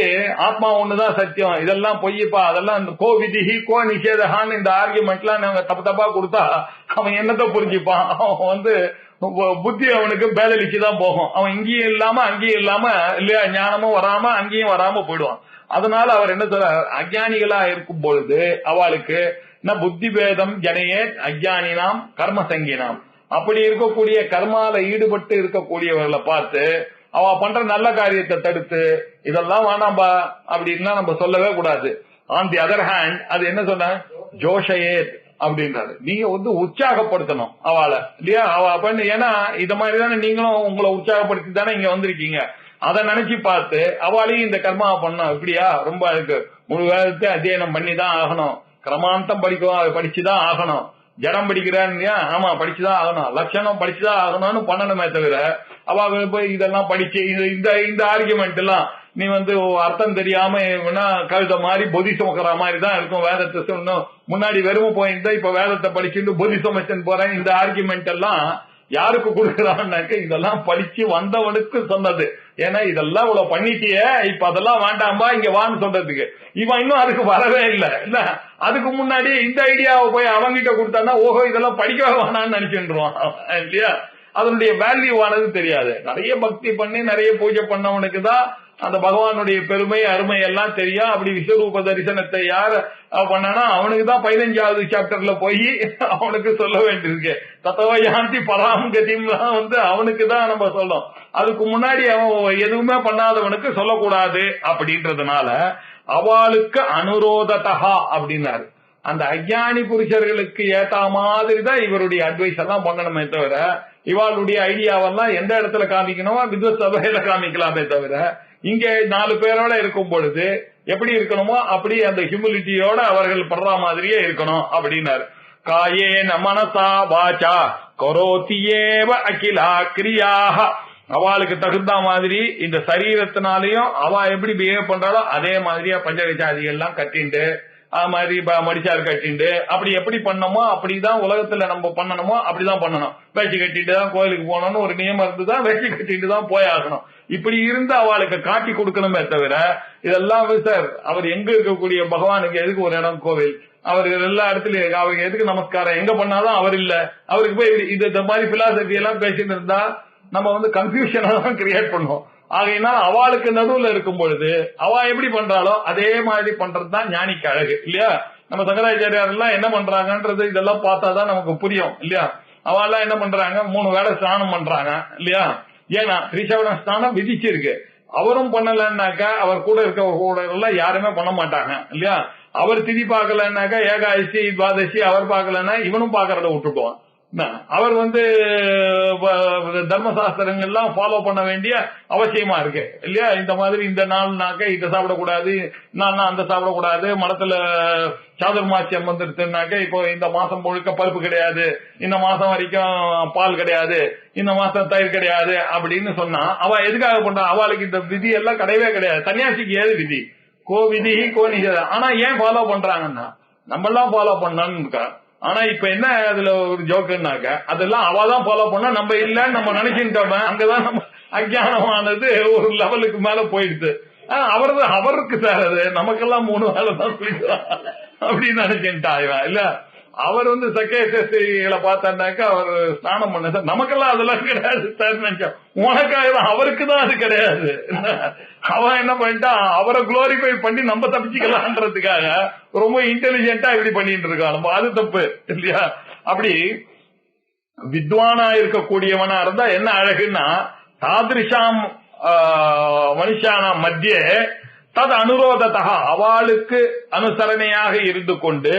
ஆத்மா ஒண்ணுதான் சத்தியம், இதெல்லாம் பொய்யப்பா, அதெல்லாம் கோ விதிஹி கோ நிஷேதகான்னு இந்த ஆர்குமெண்ட்லாம் நாங்க தப்பா கொடுத்தா அவன் என்னத்தை புரிஞ்சுப்பான்? அவன் புத்தி அவனுக்கு பேதலிச்சுதான் போகும். அவன் இங்கேயும் இல்லாம அங்கேயும் இல்லாம இல்லையா, ஞானமும் வராம அங்கேயும் வராம போயிடுவான். அதனால அவர் என்ன சொல்ற, அஞ்ஞானிகளா இருக்கும் பொழுது அவளுக்கு புத்தி பேதம் ஜனையே அஜ்ஞானினாம் கர்மசங்கினாம், அப்படி இருக்கக்கூடிய கர்மால ஈடுபட்டு இருக்கக்கூடியவர்களை பார்த்து அவ பண்ற நல்ல காரியத்தை தடுத்து இதெல்லாம் வேணாம்பா அப்படின்னா நம்ம சொல்லவே கூடாது. ஆன் தி அதர் ஹேண்ட் அது என்ன சொன்ன ஜோஷயே அப்படின்றாரு. நீங்க உற்சாகப்படுத்தணும் அவளை இல்லையா? அவ பண்ணு. ஏன்னா இத மாதிரி தானே நீங்களும் உங்களை உற்சாகப்படுத்தி தானே இங்க வந்திருக்கீங்க. அதை நினைச்சு பார்த்து அவளையும் இந்த கர்மாவை பண்ணணும். இப்படியா ரொம்ப இருக்கு, முழு வேதத்தை அத்தியனம் பண்ணிதான் ஆகணும், கிரமாந்தம் படிச்சுதான் ஆகணும், ஜடம் படிக்கிறான்னு ஆமா படிச்சுதான் ஆகணும், லட்சணம் படிச்சுதான் ஆகணும்னு பண்ணணுமே தவிர அவ போய் இதெல்லாம் படிச்சு இந்த ஆர்குமெண்ட் எல்லாம் நீ அர்த்தம் தெரியாம கழுத மாதிரி பொதி சுமக்கிற மாதிரி தான் இருக்கும். வேதத்தை சொன்ன முன்னாடி வெறும் போயிருந்தா இப்ப வேதத்தை படிச்சுட்டு பொதி சுமச்சன் போறேன். இந்த ஆர்குமெண்ட் எல்லாம் யாருக்கு கொடுக்கறான்னாக்க இதெல்லாம் படிச்சு வந்தவனுக்கு சொன்னது. ஏன்னா இதெல்லாம் இவ்வளவு பண்ணிட்டிய, இப்ப அதெல்லாம் வேண்டாம்பா இங்க வான்னு சொல்றதுக்கு. இவன் இன்னும் அதுக்கு வரவே இல்லை. இல்ல அதுக்கு முன்னாடி இந்த ஐடியாவை போய் அவங்கிட்ட கொடுத்தான்னா ஓஹோ இதெல்லாம் படிக்கவே வேணான்னு நினைச்சுருவான் இல்லையா? அதனுடைய வேல்யூ ஆனது தெரியாது. நிறைய பக்தி பண்ணி நிறைய பூஜை பண்ணவனுக்கு தான் அந்த பகவானுடைய பெருமை அருமை எல்லாம் தெரியும். அப்படி விஸ்வரூப தரிசனத்தை யார் பண்ணானா அவனுக்கு தான் 15வது சாப்டர்ல போய் அவனுக்கு சொல்ல வேண்டியிருக்கு. தத்துவயாந்தி பராமகதிம்லாம் அவனுக்கு தான் நம்ம சொல்லணும். அதுக்கு முன்னாடி அவன் எதுவுமே பண்ணாதவனுக்கு சொல்லக்கூடாது. அப்படின்றதுனால அவளுக்கு அனுரோததா அப்படின்னாரு. அந்த அஞ்ஞானி புருஷர்களுக்கு ஏத்த மாதிரி தான் இவருடைய அட்வைஸ் எல்லாம் பண்ணணுமே தவிர இவாளுடைய ஐடியாவெல்லாம் எந்த இடத்துல காமிக்கணுமோ வித்வத் சபையில காமிக்கலாமே தவிர இங்க 4 பேரோட இருக்கும் பொழுது எப்படி இருக்கணுமோ அப்படி அந்த ஹியூமிலிட்டியோட அவர்கள் படுற மாதிரியே இருக்கணும் அப்படின்னாரு. காயேன மனசா வாச்சா கரோதியேவ அகிலா கிரியாக. அவளுக்கு தகுந்த மாதிரி இந்த சரீரத்தினாலையும் அவ எப்படி பிஹேவ் பண்றாளோ அதே மாதிரியா பஞ்சகச்சாதிகள் எல்லாம் கட்டிண்டு அது மாதிரி மடிச்சாறு கட்டிண்டு அப்படி எப்படி பண்ணணுமோ அப்படிதான் உலகத்துல நம்ம பண்ணணுமோ அப்படிதான் பண்ணணும். வேஷ்டி கட்டிட்டு தான் கோயிலுக்கு போனோம்னு ஒரு நியமம் இருந்துதான் வேஷ்டி கட்டிட்டு தான் போய் ஆகணும். இப்படி இருந்து அவளுக்கு காட்டி கொடுக்கணுமே தவிர இதெல்லாம் சார் அவர் எங்க இருக்கக்கூடிய பகவானுக்கு எதுக்கு ஒரு இடம் கோவில், அவர் எல்லா இடத்துலயும் அவருக்கு எதுக்கு நமஸ்காரம் எங்க பண்ணாலும் அவர் இல்ல. அவருக்கு போய் இந்த மாதிரி பிலாசபி எல்லாம் பேசிட்டு இருந்தா நம்ம கன்ஃபியூஷனா தான் கிரியேட் பண்ணுவோம். ஆகையினால் அவளுக்கு நடுவுல இருக்கும் பொழுது அவ எப்படி பண்றாளோ அதே மாதிரி பண்றதுதான் ஞானிக்கு அழகு இல்லையா? நம்ம சங்கராச்சாரியார் எல்லாம் என்ன பண்றாங்கன்றது இதெல்லாம் பார்த்தாதான் நமக்கு புரியும் இல்லையா? அவெல்லாம் என்ன பண்றாங்க 3 வேளை ஸ்நானம் பண்றாங்க இல்லையா? ஏன்னா திரிசவண ஸ்நானம் விதிச்சிருக்கு. அவரும் பண்ணலன்னாக்கா அவர் கூட இருக்க கூட எல்லாம் யாருமே பண்ண மாட்டாங்க இல்லையா? அவர் திதி பார்க்கலன்னாக்கா ஏகாதசி துவாதசி அவர் பார்க்கலன்னா இவனும் பாக்குறத விட்டுடுவான். அவர் தர்மசாஸ்திரங்கள் எல்லாம் ஃபாலோ பண்ண வேண்டிய அவசியமா இருக்கு இல்லையா? இந்த மாதிரி இந்த நாள்னாக்க இதை சாப்பிடக்கூடாது, அந்த சாப்பிடக்கூடாது, மடத்துல சாதுர்மாசியம் வந்துருச்சுனாக்க இப்போ இந்த மாசம் முழுக்க பருப்பு கிடையாது, இந்த மாசம் வரைக்கும் பால் கிடையாது, இந்த மாசம் தயிர் கிடையாது அப்படின்னு சொன்னா அவ எதுக்காக பண்றா? அவளுக்கு இந்த விதி எல்லாம் கிடையவே கிடையாது. சன்னியாசிக்கு ஏது விதி? கோ விதி கோ நிஷேதம். ஆனா ஏன் ஃபாலோ பண்றாங்கன்னா நம்ம எல்லாம் ஃபாலோ பண்ணான்னு இருக்கா. ஆனா இப்ப என்ன அதுல ஒரு ஜோக்குன்னாக்க அதெல்லாம் அவதான் ஃபாலோ பண்ணா நம்ம இல்லன்னு நம்ம நினைச்சுட்டோமே. அங்கதான் நம்ம அஞ்ஞானமானது ஒரு லெவலுக்கு மேல போயிடுது. அவருக்கு சார் அது நமக்கெல்லாம் 3 வேலை தான் குளிக்கலாம் அப்படின்னு நினைச்சுட்டா இல்ல. அவர் சக்கேசஸ்திரிகளை பார்த்தாண்டாக்க அவர் ஸ்நானம் பண்ண சார் நமக்கெல்லாம் அதெல்லாம் கிடையாது சார் நினைச்சோம். உனக்காக அவருக்கு தான் அது கிடையாது. அவன் என்ன பண்ணிட்டான் அவரை குளோரிஃபை பண்ணி நம்ம தப்பிச்சுக்கலான்றதுக்காக ரொம்ப இன்டெலிஜென்டா இப்படி பண்ணிட்டு இருக்கான். நம்ம அது தப்பு இல்லையா? அப்படி வித்வானா இருக்கக்கூடியவனா இருந்தா என்ன அழகுன்னா தாதிருஷாம் மனுஷான மத்திய தது அனுரோதத்தக அவளுக்கு அனுசரணையாக இருந்து கொண்டு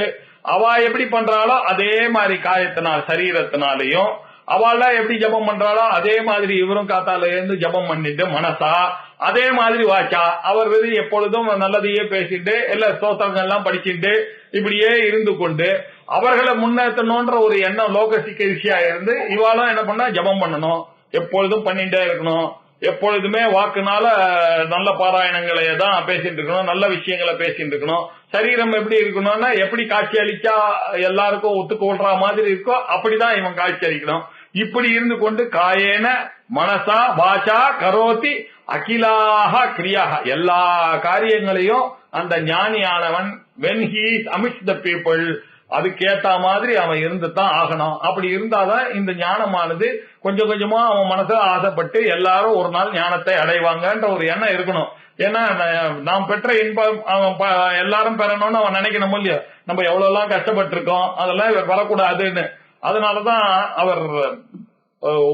அவ எப்படி பண்றாளோ அதே மாதிரி காயத்தினால் சரீரத்தினாலையும் அவளா எப்படி ஜபம் பண்றாளோ அதே மாதிரி இவரும் காத்தால இருந்து ஜபம் பண்ணிட்டு மனசா அதே மாதிரி வாச்சா அவர் எப்பொழுதும் நல்லதையே பேசிட்டு எல்லா ஸ்தோத்திரங்கள் எல்லாம் படிச்சுட்டு இப்படியே இருந்து கொண்டு அவர்களை முன்னேற்றணும்ன்ற ஒரு எண்ணம் லோகசிக்க விஷயம் இருந்து இவாளும் என்ன பண்ணா ஜபம் பண்ணணும், எப்பொழுதும் பண்ணிட்டே இருக்கணும், எப்பொழுதுமே வாக்குனால நல்ல பாராயணங்களை தான் பேசிட்டு இருக்கணும், நல்ல விஷயங்களை பேசிட்டு இருக்கணும். சரீரம் எப்படி இருக்கணும்னா எப்படி காட்சி அளிச்சா எல்லாருக்கும் ஒத்துக்கொள்ற மாதிரி இருக்கோ அப்படிதான் இவன் காட்சி அளிக்கணும். இப்படி இருந்து கொண்டு காயேன மனசா வாச்சா கரோதி அகிலாக கிரியாக எல்லா காரியங்களையும் அந்த ஞானியானவன் when he is amidst the people அதுக்கேத்த மாதிரி அவன் இருந்துதான் ஆகணும். அப்படி இருந்தாதான் இந்த ஞானமானது கொஞ்சம் கொஞ்சமா அவன் மனசுல ஆசைப்பட்டு எல்லாரும் ஒரு நாள் ஞானத்தை அடைவாங்கன்ற ஒரு எண்ணம் இருக்கணும். ஏன்னா நாம் பெற்ற இன்பம் அவன் எல்லாரும் பெறணும்னு அவன் நினைக்கணும் இல்லையா? நம்ம எவ்வளவு எல்லாம் கஷ்டப்பட்டு இருக்கோம் அதெல்லாம் வரக்கூடாதுன்னு. அதனாலதான் அவர்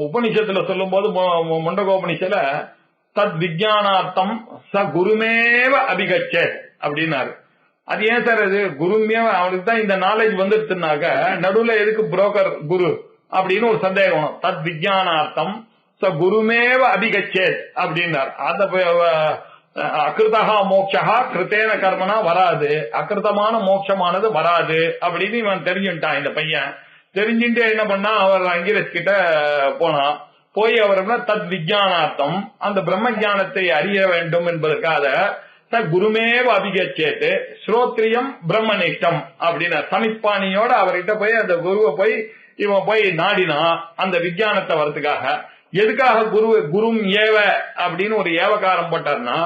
உபனிஷத்துல சொல்லும் போது முண்டகோபனிஷத்துல தத் விஜயானார்த்தம் ச குருமேவ அபிகச்சேத் அப்படின்னாரு. அது ஏன் சார் அது குருமேவ, அவனுக்கு தான் இந்த நாலேஜ் வந்துருச்சுனாக்க நடுவுல எதுக்கு புரோக்கர் குரு அப்படின்னு ஒரு சந்தேகம். தத் விஜயானார்த்தம் ச குருமேவ அபிகச்சேத் அப்படின்னார். அந்த அகிருதா மோட்சா கிருத்தேன கர்மனா வராது, அகிருத்தமான மோட்சமானது வராது அப்படின்னு இவன் தெரிஞ்சுட்டான். இந்த பையன் தெரிஞ்சுட்டு என்ன பண்ணா, அவர் அங்கிரஸ் கிட்ட போனா, போய் அவர் தத் விஜயானார்த்தம் அந்த பிரம்ம ஜானத்தை அறிய வேண்டும் என்பதற்காக ச குருமேவ அபிகச்சேத்து ஸ்ரோத்ரியம் பிரம்மனிஷ்டம் அப்படின்னு சமிப்பாணியோட அவர்கிட்ட போய் அந்த குருவை போய் இவன் போய் நாடினா அந்த விஜயானத்தை வரதுக்காக. எதுக்காக குரும் ஏவ அப்படின்னு ஒரு ஏவகாரம் போட்டார்னா,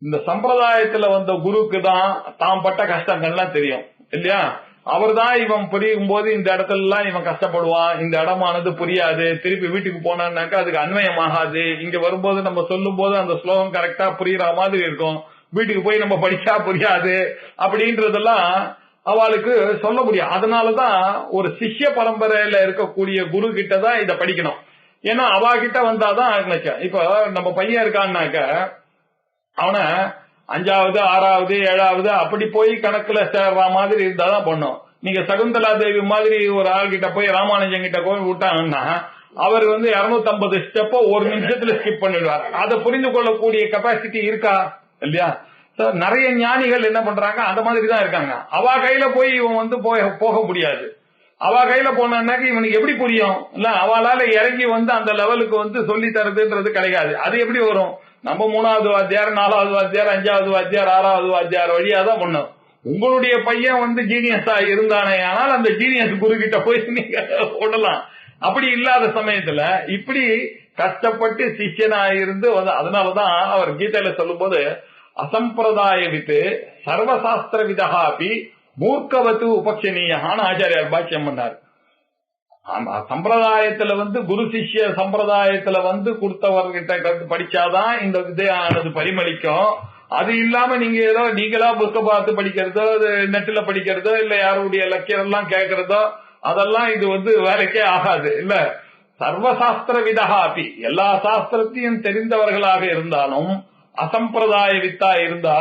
இந்த சம்பிரதாயத்துல வந்த குருக்கு தான் தாம் பட்ட கஷ்டங்கள்லாம் தெரியும் இல்லையா. அவர் தான் இவன் புரியும் போது இந்த இடத்துல எல்லாம் இவன் கஷ்டப்படுவான், இந்த இடமானது புரியாது, திருப்பி வீட்டுக்கு போனான்னாக்கா அதுக்கு அன்வயமாகாது, இங்க வரும்போது நம்ம சொல்லும் போது அந்த ஸ்லோகம் கரெக்டா புரியுற மாதிரி இருக்கும், வீட்டுக்கு போய் நம்ம படிச்சா புரியாது அப்படின்றதெல்லாம் அவளுக்கு சொல்ல முடியும். அதனாலதான் ஒரு சிஷ்ய பரம்பரையில இருக்கக்கூடிய குரு கிட்டதான் இதை படிக்கணும். ஏன்னா அவா கிட்ட வந்தாதான். இப்ப நம்ம பையன் இருக்கான்னாக்க அவனை 5வது 6வது 7வது அப்படி போய் கணக்குல சேர்ற மாதிரி இருந்தாதான் பண்ணும். நீங்க சகுந்தலா தேவி மாதிரி ஒரு ஆள் கிட்ட போய் ராமானுஜன் கிட்ட போய் விட்டாங்கன்னா அவர் 250 ஸ்டெப்போ ஒரு நிமிஷத்துல ஸ்கிப் பண்ணிடுவார். அதை புரிந்து கொள்ளக்கூடிய கெப்பாசிட்டி இருக்கா இல்லையா? நிறைய ஞானிகள் என்ன பண்றாங்க, அந்த மாதிரி தான் இருக்காங்க. அவ கையில போய் இவன் போக முடியாது. அவ கையில போனாக்க இவனுக்கு எப்படி புரியும் இல்ல, அவளால இறங்கி அந்த லெவலுக்கு சொல்லி தருதுன்றது கிடையாது. அது எப்படி வரும்? நம்ம 3வது வாத்தியார் 4வது வாத்தியார் 5வது வாத்தியார் 6வது வாத்தியார் வழியாதான் பண்ணும். உங்களுடைய பையன் ஜீனியஸா இருந்தானே, ஆனால் அந்த ஜீனியஸ் குரு கிட்ட போய் நீங்க விடலாம். அப்படி இல்லாத சமயத்துல இப்படி கஷ்டப்பட்டு சிஷ்யனா இருந்து அதனாலதான் அவர் கீதையில சொல்லும் போது அசம்பிரதாய வித்து சர்வசாஸ்திர விதகாபி மூர்க்கவத்து உபக்ஷணீயான்னு ஆச்சாரியார் பாக்கியம் பண்ணார். சம்பிரதாயத்துல குரு சிஷ்ய சம்பிரதாயத்துல கொடுத்தவர்கிட்ட படிச்சாதான் இந்த விதையானது பரிமளிக்கும். அது இல்லாம நீங்க ஏதோ நீங்களா புக்க பார்த்து படிக்கிறதோ, நெட்ல படிக்கிறதோ, இல்ல யாருடைய லட்சியம் எல்லாம் கேட்கறதோ, அதெல்லாம் இது வேலைக்கே ஆகாது இல்ல. சர்வசாஸ்திர விதகாபி எல்லா சாஸ்திரத்தையும் தெரிந்தவர்களாக இருந்தாலும் அசம்பிரதாய வித்தா இருந்தா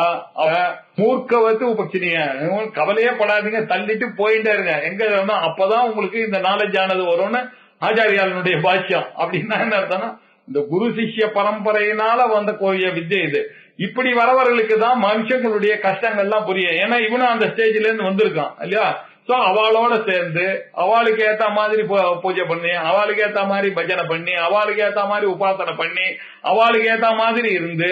மூர்க்கவத்து உபக்ஷணிய கவலையே படாதீங்க, தள்ளிட்டு போயிட்டே இருங்க. எங்க அப்பதான் உங்களுக்கு இந்த நாலேஜ் ஆனது வரும்னு ஆச்சாரியாளனுடைய பாஷ்யம். அப்படின்னா என்ன அர்த்தம்னா, இந்த குரு சிஷ்ய பரம்பரையினால வந்த கோரிய வித்யை இது. இப்படி வரவர்களுக்கு தான் மனுஷங்களுடைய கஷ்டங்கள்லாம் புரியும். ஏன்னா இவனும் அந்த ஸ்டேஜ்ல இருந்து வந்திருக்கான் இல்லையா. சோ அவளோட சேர்ந்து அவளுக்கு ஏத்த மாதிரி பூஜை பண்ணி, அவளுக்கு ஏத்த மாதிரி பஜனை பண்ணி, அவளுக்கு ஏத்த மாதிரி உபாசனை பண்ணி, அவளுக்கு ஏத்த மாதிரி இருந்து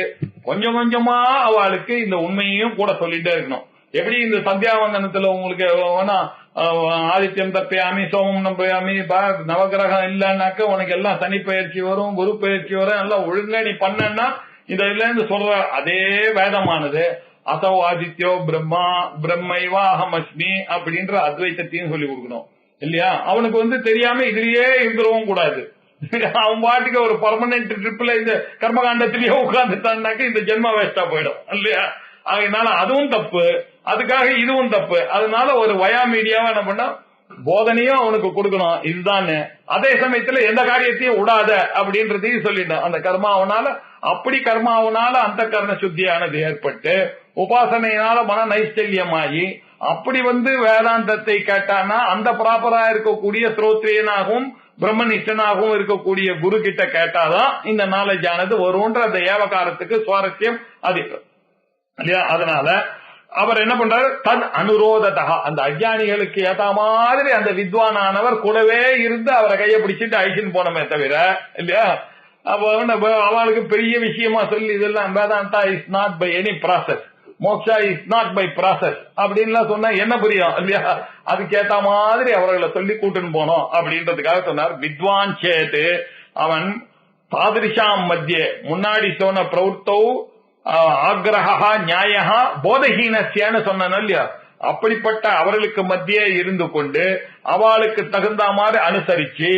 கொஞ்சம் கொஞ்சமா அவளுக்கு இந்த உண்மையையும் கூட சொல்லிட்டே இருக்கணும். எப்படி இந்த சந்தியாவந்தனத்துல உங்களுக்கு ஆதித்யம் தப்பையாமி சோமம் நம்பையாமி நவகிரகம் இல்லைன்னாக்க உனக்கு எல்லாம் சனி பயிற்சி வரும், குரு பயிற்சி வரும், எல்லாம் ஒழுங்கா நீ பண்ணா இதுல இருந்து சொல்ற அதே வேதமானது அசோ ஆதித்யோ பிரம்மா பிரம்மைவா அஹமஸ்மி அப்படின்ற அத்வைத்தத்தையும் சொல்லி கொடுக்கணும் இல்லையா. அவனுக்கு தெரியாம இதுலயே இருந்துடவும் கூடாது. அவன் பாட்டுக்கு ஒரு பர்மனன்ட் ட்ரிப்ல இந்த கர்மகாண்டத்திலேயே உட்கார்ந்துட்டான்னாக்க இந்த ஜென்மா வேஸ்டா போயிடும் இல்லையா. அதனால அதுவும் தப்பு, அதுக்காக இதுவும் தப்பு. அதனால ஒரு வயா மீடியாவா என்ன பண்ணா போதனையும் அவனுக்கு கொடுக்கணும் இதுதான். அதே சமயத்துல எந்த காரியத்தையும் விடாத அப்படின்றதையும் சொல்லிட்டோம். அந்த கர்மாவனால அப்படி கர்மாவனால அந்த கர்ண சுத்தியானது ஏற்பட்டு உபாசனையினால மன நைஷ்டல்யமாகி அப்படி வேதாந்தத்தை கேட்டானா அந்த ப்ராப்பரா இருக்கக்கூடிய ஸ்ரோத்ரியனாகவும் பிரம்மனிஷ்டனாகவும் இருக்கக்கூடிய குரு கிட்ட கேட்டாதான் இந்த நாலேஜ் ஆனது வரும்ன்ற அந்த ஏவகாரத்துக்கு சுவாரஸ்யம் அதிகம் இல்லையா. அதனால அவர் என்ன பண்றாரு, தன் அனுரோதத்தா அந்த அஜ்ஞானிகளுக்கு ஏத்த மாதிரி அந்த வித்வானானவர் கூடவே இருந்து அவரை கையை பிடிச்சிட்டு ஐஷன் போனமே தவிர இல்லையா. அப்ப அவளுக்கு பெரிய விஷயமா சொல்லி இதெல்லாம் Vedanta is not by any process, moksha is not by process அப்படின்லாம் சொன்னா என்ன புரியும் இல்லையா. அதுக்கேத்த மாதிரி அவர்களை சொல்லி கூட்டுன்னு போனோம் அப்படின்றதுக்காக சொன்னார். வித்வான் சேத்து அவன் தாதிருஷாம் மத்திய முன்னாடி சொன்ன பிரவர்த்தோ ஆக்ரஹா நியாயா போதஹீனஸ்யான்னு சொன்ன இல்லையா. அப்படிப்பட்ட அவர்களுக்கு மத்தியே இருந்து கொண்டு அவளுக்கு தகுந்த மாதிரி அனுசரிச்சு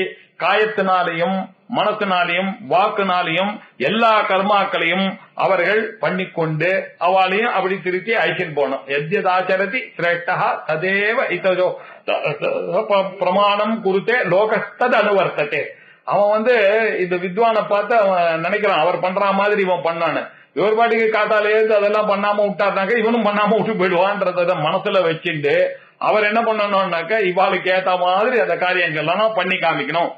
காயத்தினாலையும் மனத்தினாலையும் வாக்குனாலையும் எல்லா கர்மாக்களையும் அவர்கள் பண்ணிக்கொண்டு அவளையும் அப்படி திருத்தி ஐஷன் போனோம். எத்யதாச்சரதி சிரேஷ்டா ததேவ இதோ பிரமாணம் குருத்தே லோகஸ்தது அனுவர்த்ததே. அவன் வந்து இந்த வித்வானை பார்த்து அவன் நினைக்கிறான் அவர் பண்ற மாதிரி இவன் பண்ணான்னு. இவர் பாட்டுக்கு காத்தால இருந்து அதெல்லாம் பண்ணாம விட்டாருனாக்க இவனும் பண்ணாம விட்டு போயிடுவான்றத மனசுல வச்சுட்டு அவர் என்ன பண்ணணும்னாக்க இவாளுக்கு ஏத்த மாதிரி அந்த காரியங்கள்லாம் பண்ணி காமிக்கணும்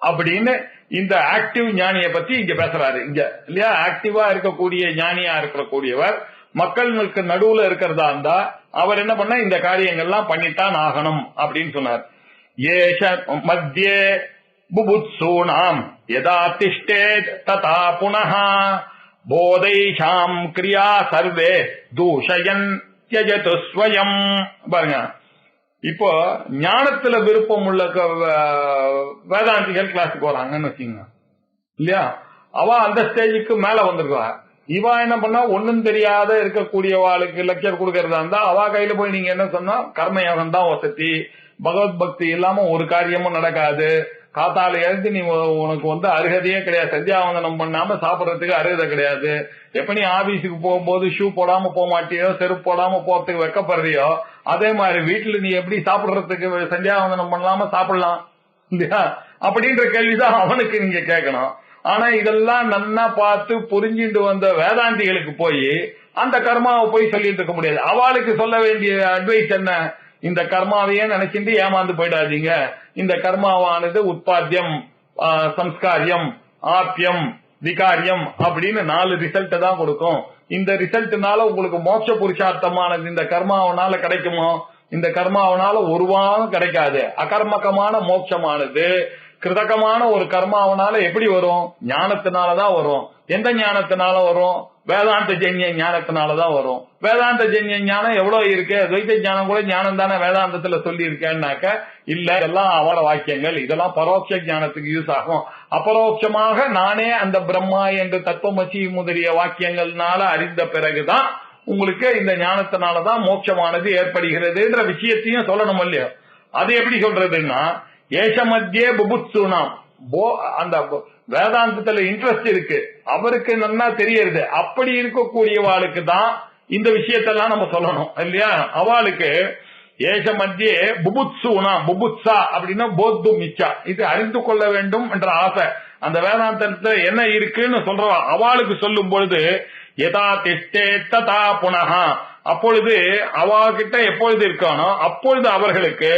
அப்படின்னு இந்த ஆக்டிவ் ஞானியை பத்தி இங்க பேசுறாரு. இங்க இல்லையா, ஆக்டிவா இருக்கக்கூடிய ஞானியா இருக்கக்கூடியவர் மக்களுக்கு நடுவுல இருக்கிறதா இருந்தா அவர் என்ன பண்ண இந்த காரியங்கள்லாம் பண்ணித்தான் ஆகணும் அப்படின்னு சொன்னார். ஏஷ மத்தியே புபுத்சூனாம் யதா திஷ்டேத் ததா புனஹ போதைஷாம் கிரியா சர்வே தூஷயன் த்யஜது ஸ்வயம். பாருங்க, இப்போ ஞானத்துல விருப்பம் உள்ள வேதாந்திகள் கிளாஸுக்கு வராங்கன்னு வச்சுங்க இல்லையா, அவ அந்த ஸ்டேஜுக்கு மேல வந்திருக்கா. இவா என்ன பண்ணா ஒன்னும் தெரியாத இருக்கக்கூடியவாளுக்கு லெக்சர் கொடுக்கறதா இருந்தா அவ கையில போய் நீங்க என்ன சொன்னா கர்மயோகம் தான் வசதி, பகவத் பக்தி இல்லாம ஒரு காரியமும் நடக்காது, காத்தால எழுந்து நீ உனக்கு வந்து அருகதையே கிடையாது, சந்தியாவந்தனம் பண்ணாம சாப்பிடறதுக்கு அருகதை கிடையாது, எப்ப நீ ஆபீஸுக்கு போகும்போது ஷூ போடாம போக மாட்டியோ செருப்பு போடாம போறதுக்கு வெக்கப்படுறியோ அதே மாதிரி வீட்டுல நீ எப்படி சாப்பிடுறதுக்கு சந்தியாவந்தனம் பண்ணாம சாப்பிடலாம் இல்லையா அப்படின்ற கேள்விதான் அவனுக்கு நீங்க கேட்கணும். ஆனா இதெல்லாம் நன்னா பார்த்து புரிஞ்சுட்டு வந்த வேதாந்திகளுக்கு போய் அந்த கர்மாவை போய் சொல்லிட்டு இருக்க முடியாது. அவளுக்கு சொல்ல வேண்டிய அட்வைஸ் என்ன, இந்த கர்மாவையே நினைச்சிட்டு ஏமாந்து போயிடாதீங்க, இந்த கர்மாவானது உற்பத்தியம், சம்ஸ்காரியம், ஆப்பியம், விகாரியம் அப்படின்னு 4 ரிசல்ட் தான் கொடுக்கும். இந்த ரிசல்ட்னால உங்களுக்கு மோட்ச புருஷார்த்தமானது இந்த கர்மாவனால கிடைக்குமோ, இந்த கர்மாவனால ஒருவாலும் கிடைக்காது. அகர்மகமான மோட்சமானது கிருதகமான ஒரு கர்மாவனால எப்படி வரும், ஞானத்தினாலதான் வரும். எந்த ஞானத்தினால வரும், வேதாந்த ஜென்ய ஞானத்தினாலதான் வரும். வேதாந்த ஜென்ய ஞானம் எவ்வளவு இருக்கு, துவைத்த ஞானம் கூட ஞானம் தானே வேதாந்தத்துல சொல்லி இருக்கேன்னாக்க இல்ல, இதெல்லாம் அவர வாக்கியங்கள், இதெல்லாம் பரோட்ச ஞானத்துக்கு யூஸ் ஆகும். அபரோட்சமாக நானே அந்த பிரம்மா என்று தத்துவமசி முதலிய வாக்கியங்கள்னால அறிந்த பிறகுதான் உங்களுக்கு இந்த ஞானத்தினாலதான் மோட்சமானது ஏற்படுகிறதுன்ற விஷயத்தையும் சொல்லணும் இல்லையா. அது எப்படி சொல்றதுன்னா, ஏஷ மத்தியே புபுத்சூனாம், அந்த வேதாந்தத்துல இன்ட்ரெஸ்ட் இருக்கு அவருக்கு நல்லா தெரியறது, அப்படி இருக்கக்கூடியவாளுக்கு தான் இந்த விஷயத்தெல்லாம் நம்ம சொல்லணும் இல்லையா. அவளுக்கு ஏஷ மத்தியே புபுத்சூனா, புபுத்சா அப்படின்னா போத்து மிச்சா, இது அறிந்து கொள்ள வேண்டும் என்ற ஆசை அந்த வேதாந்தத்துல என்ன இருக்குன்னு சொல்றவா அவளுக்கு சொல்லும் பொழுது யதா திஷ்டே ததா புனஹா, அப்பொழுது அவகிட்ட எப்பொழுது இருக்கானோ அப்பொழுது அவர்களுக்கு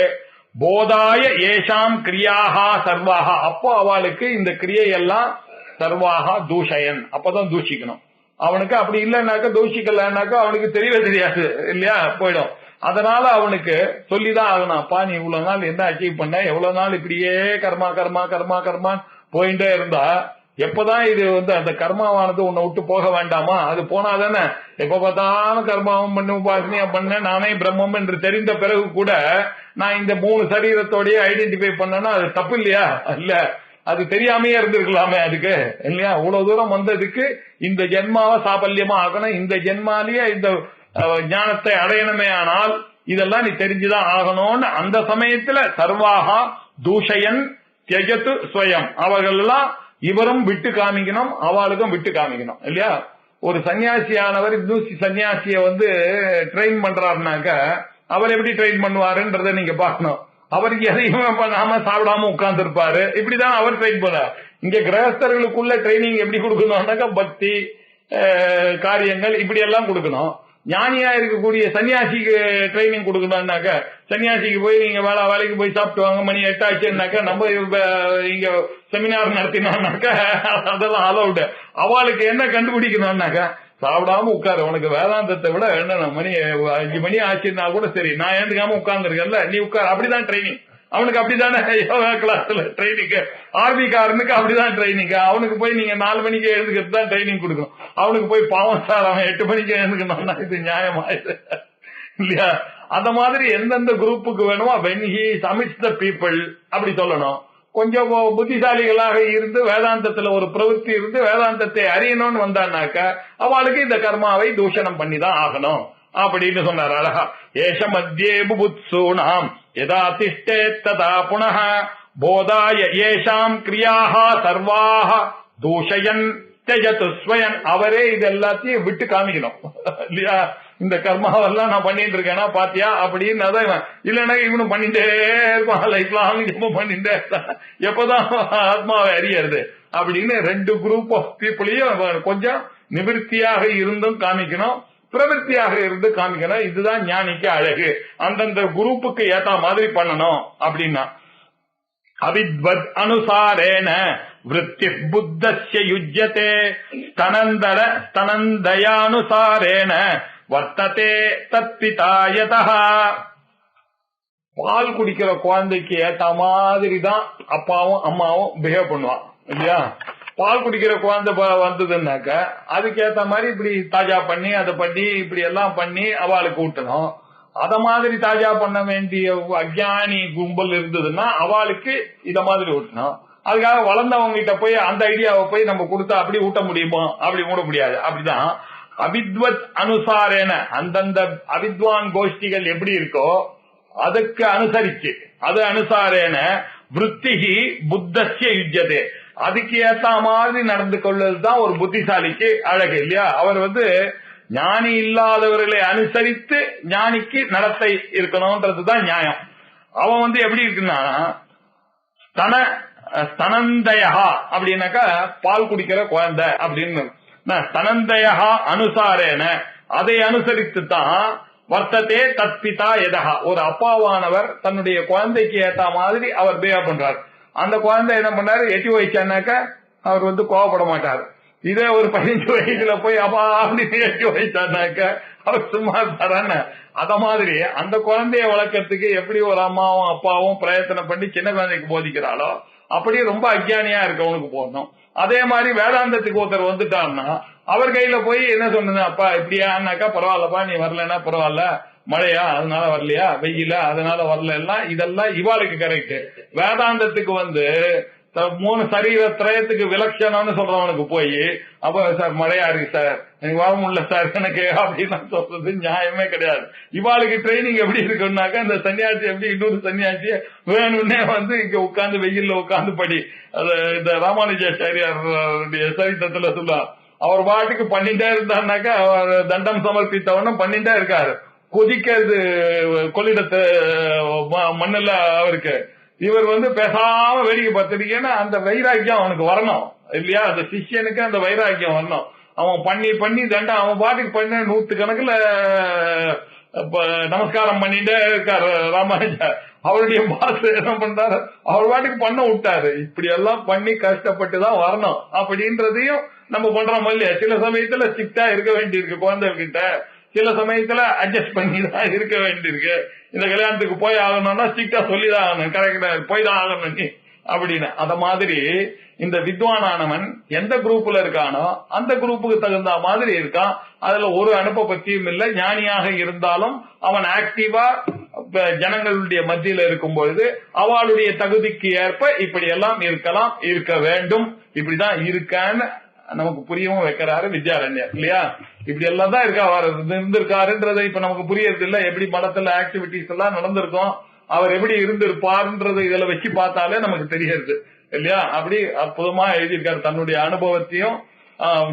போதாய ஏஷாம் கிரியாகா சர்வாகா, அப்போ அவளுக்கு இந்த கிரியையெல்லாம் சர்வாகா தூஷயன், அப்பதான் தூஷிக்கணும். அவனுக்கு அப்படி இல்லைன்னாக்க தூஷிக்கலன்னாக்கா அவனுக்கு தெரியவே தெரியாது இல்லையா, போயிடும். அதனால அவனுக்கு சொல்லிதான் ஆகணும், அப்பா நீ இவ்வளவு நாள் என்ன அச்சீவ் பண்ண, எவ்வளவு நாள் இப்படியே கர்மா கர்மா கர்மா கர்மான்னு போயிட்டே இருந்தா எப்பதான் இது வந்து அந்த கர்மாவானது உன்னை விட்டு போக வேண்டாமா, அது போனாதானே எப்ப பார்த்தாலும் கர்மாவும் பண்ணு உபாசனையா பண்ண நானே பிரம்மம் என்று தெரிந்த பிறகு கூட நான் இந்த 3 சரீரத்தோடய ஐடென்டிஃபை பண்ணனா அது தப்பு இல்லையா, இல்ல அது தெரியாமையே இருந்திருக்கலாமே அதுக்கு இல்லையா. இவ்வளவு தூரம் வந்ததுக்கு இந்த ஜென்மாவை சாபல்யமா ஆகணும், இந்த ஜென்மாலேயே இந்த ஞானத்தை அடையணுமே, ஆனால் இதெல்லாம் நீ தெரிஞ்சுதான் ஆகணும்னு அந்த சமயத்துல சர்வாகா தூஷயன் தியஜத்து ஸ்வயம், அவர்கள் எல்லாம் இவரும் விட்டு காமிக்கணும் அவளுக்கும் விட்டு காமிக்கணும் இல்லையா. ஒரு சன்னியாசியானவர் இன்னும் சன்னியாசிய வந்து ட்ரெயின் பண்றாருனாக்க அவர் எப்படி ட்ரெயின் பண்ணுவாருன்றத நீங்க பாக்கணும். அவருக்கு எதையுமே பண்ணாம சாப்பிடாம உட்கார்ந்து இருப்பாரு, இப்படிதான் அவர் ட்ரெயின் பண்ணார். இங்க கிரகஸ்தர்களுக்குள்ள ட்ரைனிங் எப்படி கொடுக்கணும்னாக்கா பக்தி காரியங்கள் இப்படி எல்லாம் கொடுக்கணும். ஞானியா இருக்கக்கூடிய சன்னியாசிக்கு ட்ரைனிங் கொடுக்கணும்னாக்க சன்னியாசிக்கு போய் நீங்க வேலைக்கு போய் சாப்பிட்டு வாங்க மணி 8 ஆச்சுன்னாக்கா நம்ம இங்க செமினார் நடத்தினோம்னாக்கா அதெல்லாம் அலௌடு. அவளுக்கு என்ன கண்டுபிடிக்கணும்னாக்கா சாப்பிடாம உட்காரு, உனக்கு வேதாந்தத்தை விட என்ன மணி 5 மணி ஆச்சுன்னா கூட சரி நான் எழுந்துக்காம உட்கார்ந்துருக்கேன்ல நீ உட்கார், அப்படிதான் ட்ரைனிங். அவனுக்கு அப்படித்தானே யோகா கிளாஸ்ல ட்ரைனிங், ஆர்மி காரனுக்கு அப்படிதான் ட்ரைனிங். அவனுக்கு போய் நீங்க 4 மணிக்கு எழுந்துக்கிறது தான் ட்ரைனிங் கொடுக்கணும். அவனுக்கு போய் பாவம் சார் அவன் 8 மணிக்கு எழுந்துக்கணும்னா இது நியாயமாயிது இல்லையா. அந்த மாதிரி எந்தெந்த குரூப்புக்கு வேணுமோ when he submits the people அப்படி சொல்லணும். கொஞ்சம் புத்திசாலிகளாக இருந்து வேதாந்தத்துல ஒரு பிரவೃತ್ತಿ இருந்து வேதாந்தத்தை அறியணும்னு வந்தான்னாக்க அவளுக்கு இந்த கர்மாவை தூஷணம் பண்ணிதான் ஆகணும் அப்படின்னு சொன்னார் அழகா. ஏஷ மத்தியே புபுத்சூனாம் யதா திஷ்டே ததா புனஹ போதாய ஏஷாம் கிரியாஹா சர்வாஹ தூஷயன் தியஜது ஸ்வயன், அவரே இது எல்லாத்தையும் விட்டு காமிக்கணும் இல்லையா. இந்த கர்மாவெல்லாம் நான் பண்ணிட்டு இருக்கேனா பாத்தியா அப்படின்னு அதான். இல்லைன்னா இவனும் பண்ணிட்டே இருப்பான், லைஃப் லாங் எப்ப பண்ணிட்டே இருப்பான், எப்பதான் ஆத்மாவை அறியறது அப்படின்னு 2 குரூப் ஆஃப் பீப்புளையும் கொஞ்சம் நிவர்த்தியாக இருந்தும் காமிக்கணும், பிரவருத்தியாக இருந்து காமிக்கணும். இதுதான் ஞானிக்கு அழகு. அந்தந்த குரூப்புக்கு ஏத்த மாதிரி பண்ணணும் அப்படின்னா. அவித்வத் அனுசாரேன விருத்தி புத்தஸ்ய யுஜ்யதே ஸ்தனந்தயானுசாரேன வர்த்ததே தத்பிதாயதஹ. பால் குடிக்கிற குழந்தைக்கு ஏத்த மாதிரி தான் அப்பாவும் அம்மாவும் பிஹேவ் பண்ணுவான் இல்லையா. பால் குடிக்கிற குழந்தை வந்ததுன்னாக்க அதுக்கு ஏத்த மாதிரி இப்படி தாஜா பண்ணி அதை பண்ணி இப்படி எல்லாம் பண்ணி அவளுக்கு ஊட்டணும். அத மாதிரி தாஜா பண்ண வேண்டிய அஜ்ஞானி கும்பல் இருந்ததுன்னா அவளுக்கு இத மாதிரி ஊட்டணும். அதுக்காக வளர்ந்தவங்க கிட்ட போய் அந்த ஐடியாவை போய் நம்ம கொடுத்தா அப்படி ஊட்ட முடியுமோ, அப்படி ஊட்ட முடியாது. அப்படிதான் அவித்வத் அனுசாரேன அந்தந்த அவித்வான் கோஷ்டிகள் எப்படி இருக்கோ அதுக்கு அனுசரிச்சு அது அனுசாரேன விருத்திகி புத்தஸ்ய யுஜ்யதே, அதுக்கு ஏத்த மாதிரி நடந்து கொள்வதுதான் ஒரு புத்திசாலிக்கு அழகு இல்லையா. அவர் ஞானி இல்லாதவர்களை அனுசரித்து ஞானிக்கு நடத்தை இருக்கணும்ன்றதுதான் நியாயம். அவன் எப்படி இருக்குன்னா ஸ்தனந்தயா அப்படின்னாக்கா பால் குடிக்கிற குழந்தை அப்படின்னு, ஸ்தனந்தயா அனுசாரேன அதை அனுசரித்து தான் வர்த்ததே தத்பிதா எதகா, ஒரு அப்பாவானவர் தன்னுடைய குழந்தைக்கு ஏத்த மாதிரி அவர் பிஹேவ் பண்றார். அந்த குழந்தை என்ன பண்ணாரு, எட்டி வயசானாக்க அவர் கோவப்பட மாட்டார். இதே ஒரு 15 வயசுல போய் அப்பா அப்படின்னு எட்டி வயசானாக்க அவர் சும்மா தரான. அத மாதிரி அந்த குழந்தைய வளர்க்கறதுக்கு எப்படி ஒரு அம்மாவும் அப்பாவும் பிரயத்தனம் பண்ணி சின்ன குழந்தைக்கு போதிக்கிறாளோ அப்படி ரொம்ப அஜ்ஞானியா இருக்கவனுக்கு போடணும். அதே மாதிரி வேதாந்தத்துக்கு ஒருத்தர் வந்துட்டான்னா அவர் கையில போய் என்ன சொன்னது, அப்பா இப்படியானாக்கா பரவாயில்லப்பா, நீ வரலன்னா பரவாயில்ல, மழையா அதனால வரலையா, வெயில அதனால வரல, எல்லாம் இதெல்லாம் இவாளுக்கு கரெக்ட். வேதாந்தத்துக்கு 3 சரீர திரயத்துக்கு விலட்சணம்னு சொல்றவனுக்கு போய் அப்ப சார் மழையா இருக்கு சார், எனக்கு வர முடியல சார் எனக்கு அப்படின்னு சொல்றது நியாயமே கிடையாது. இவாளுக்கு ட்ரைனிங் எப்படி இருக்குன்னாக்கா இந்த சன்னியாசி எப்படி இன்னொரு சன்னியாசிய வேணும்னே இங்க உட்கார்ந்து வெயில்ல உட்கார்ந்து படி. அது இந்த ராமானுஜாச்சாரியாருடைய சரித்திரத்துல சொல்லுவா, அவர் பாட்டுக்கு பண்ணிட்டே இருந்தாருனாக்கா அவர் தண்டம் சமர்ப்பித்தவனும் பண்ணிட்டே இருக்காரு, கொதிக்கிறது கொள்ளிடத்து மண்ணுல அவருக்கு. இவர் பேசாம வேடிக்கை பார்த்திருக்கேன்னா அந்த வைராக்கியம் அவனுக்கு வரணும் இல்லையா, அந்த சிஷ்யனுக்கு அந்த வைராக்கியம் வரணும். அவன் பண்ணி பண்ணி தண்டம் அவன் பாட்டுக்கு பண்ண 100 கணக்குல நமஸ்காரம் பண்ணிட்டே இருக்காரு ராமானுஜா. அவருடைய பாஸ் என்ன பண்றாரு, அவர் பாட்டுக்கு பண்ண விட்டாரு. இப்படி எல்லாம் பண்ணி கஷ்டப்பட்டுதான் வரணும் அப்படின்றதையும் நம்ம பண்றோம் இல்லையா. சில சமயத்துல ஸ்ட்ரிக்டா இருக்க வேண்டியிருக்கு குழந்தைகிட்ட, சில சமயத்துல அட்ஜஸ்ட் பண்ணி தான் இருக்க வேண்டியிருக்கு. இந்த கல்யாணத்துக்கு போய் ஆகணும்னா ஸ்ட்ரிக்டா சொல்லிதான் ஆகணும், கரெக்டா போய் தான் ஆகணும் நீ அப்படின்னு. அத மாதிரி இந்த வித்வானானவன் எந்த குரூப்ல இருக்கானோ அந்த குரூப்புக்கு தகுந்த மாதிரி இருக்கான். அதுல ஒரு அனுப்ப பத்தியும் இல்ல. ஞானியாக இருந்தாலும் அவன் ஆக்டிவா ஜனங்களுடைய மத்தியில இருக்கும் பொழுது அவளுடைய தகுதிக்கு ஏற்ப இப்படி எல்லாம் இருக்கலாம், இருக்க வேண்டும், இப்படிதான் இருக்கான்னு நமக்கு புரியவும் வைக்கிறாரு வித்யாரண்யர் இல்லையா. இப்படி எல்லாம் தான் இருந்திருக்காருன்றதை இப்ப நமக்கு புரியறது இல்ல. எப்படி மடத்துல ஆக்டிவிட்டிஸ் எல்லாம் நடந்திருக்கும், அவர் எப்படி இருந்திருப்பாருன்றதை இதுல வச்சு பார்த்தாலே நமக்கு தெரியறது இல்லையா. அப்படி அற்புதமா எழுதியிருக்காரு தன்னுடைய அனுபவத்தையும்.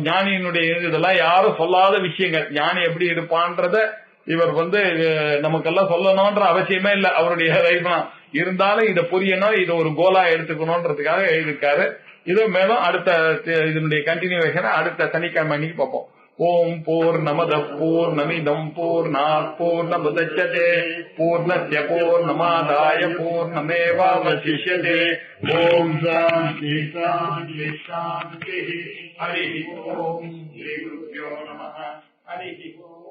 ஞானியினுடைய இதெல்லாம் யாரும் சொல்லாத விஷயங்கள். ஞானி எப்படி இருப்பான்றத இவர் நமக்கெல்லாம் சொல்லணும்ன்ற அவசியமே இல்ல, அவருடைய இருந்தாலும் இதை புரியணும், இதை ஒரு கோலா எடுத்துக்கணும்ன்றதுக்காக எழுதியிருக்காரு. இது மேலும் அடுத்த இதனுடைய கண்டினியூவேஷன் அடுத்த சனிக்கிழமை அன்னைக்கு பார்ப்போம். ஓம் பூர்ணமத பூர்ணமிதம் பூர்ணாத் பூர்ணமுதச்யதே பூர்ணஸ்ய பூர்ணமாதாய பூர்ணமேவாவசிஷ்யதே. ஓம் சாந்தி சாந்தி சாந்தி. ஹரி ஓம். ஸ்ரீ குருப்யோ நமः. ஹரி ஓம்.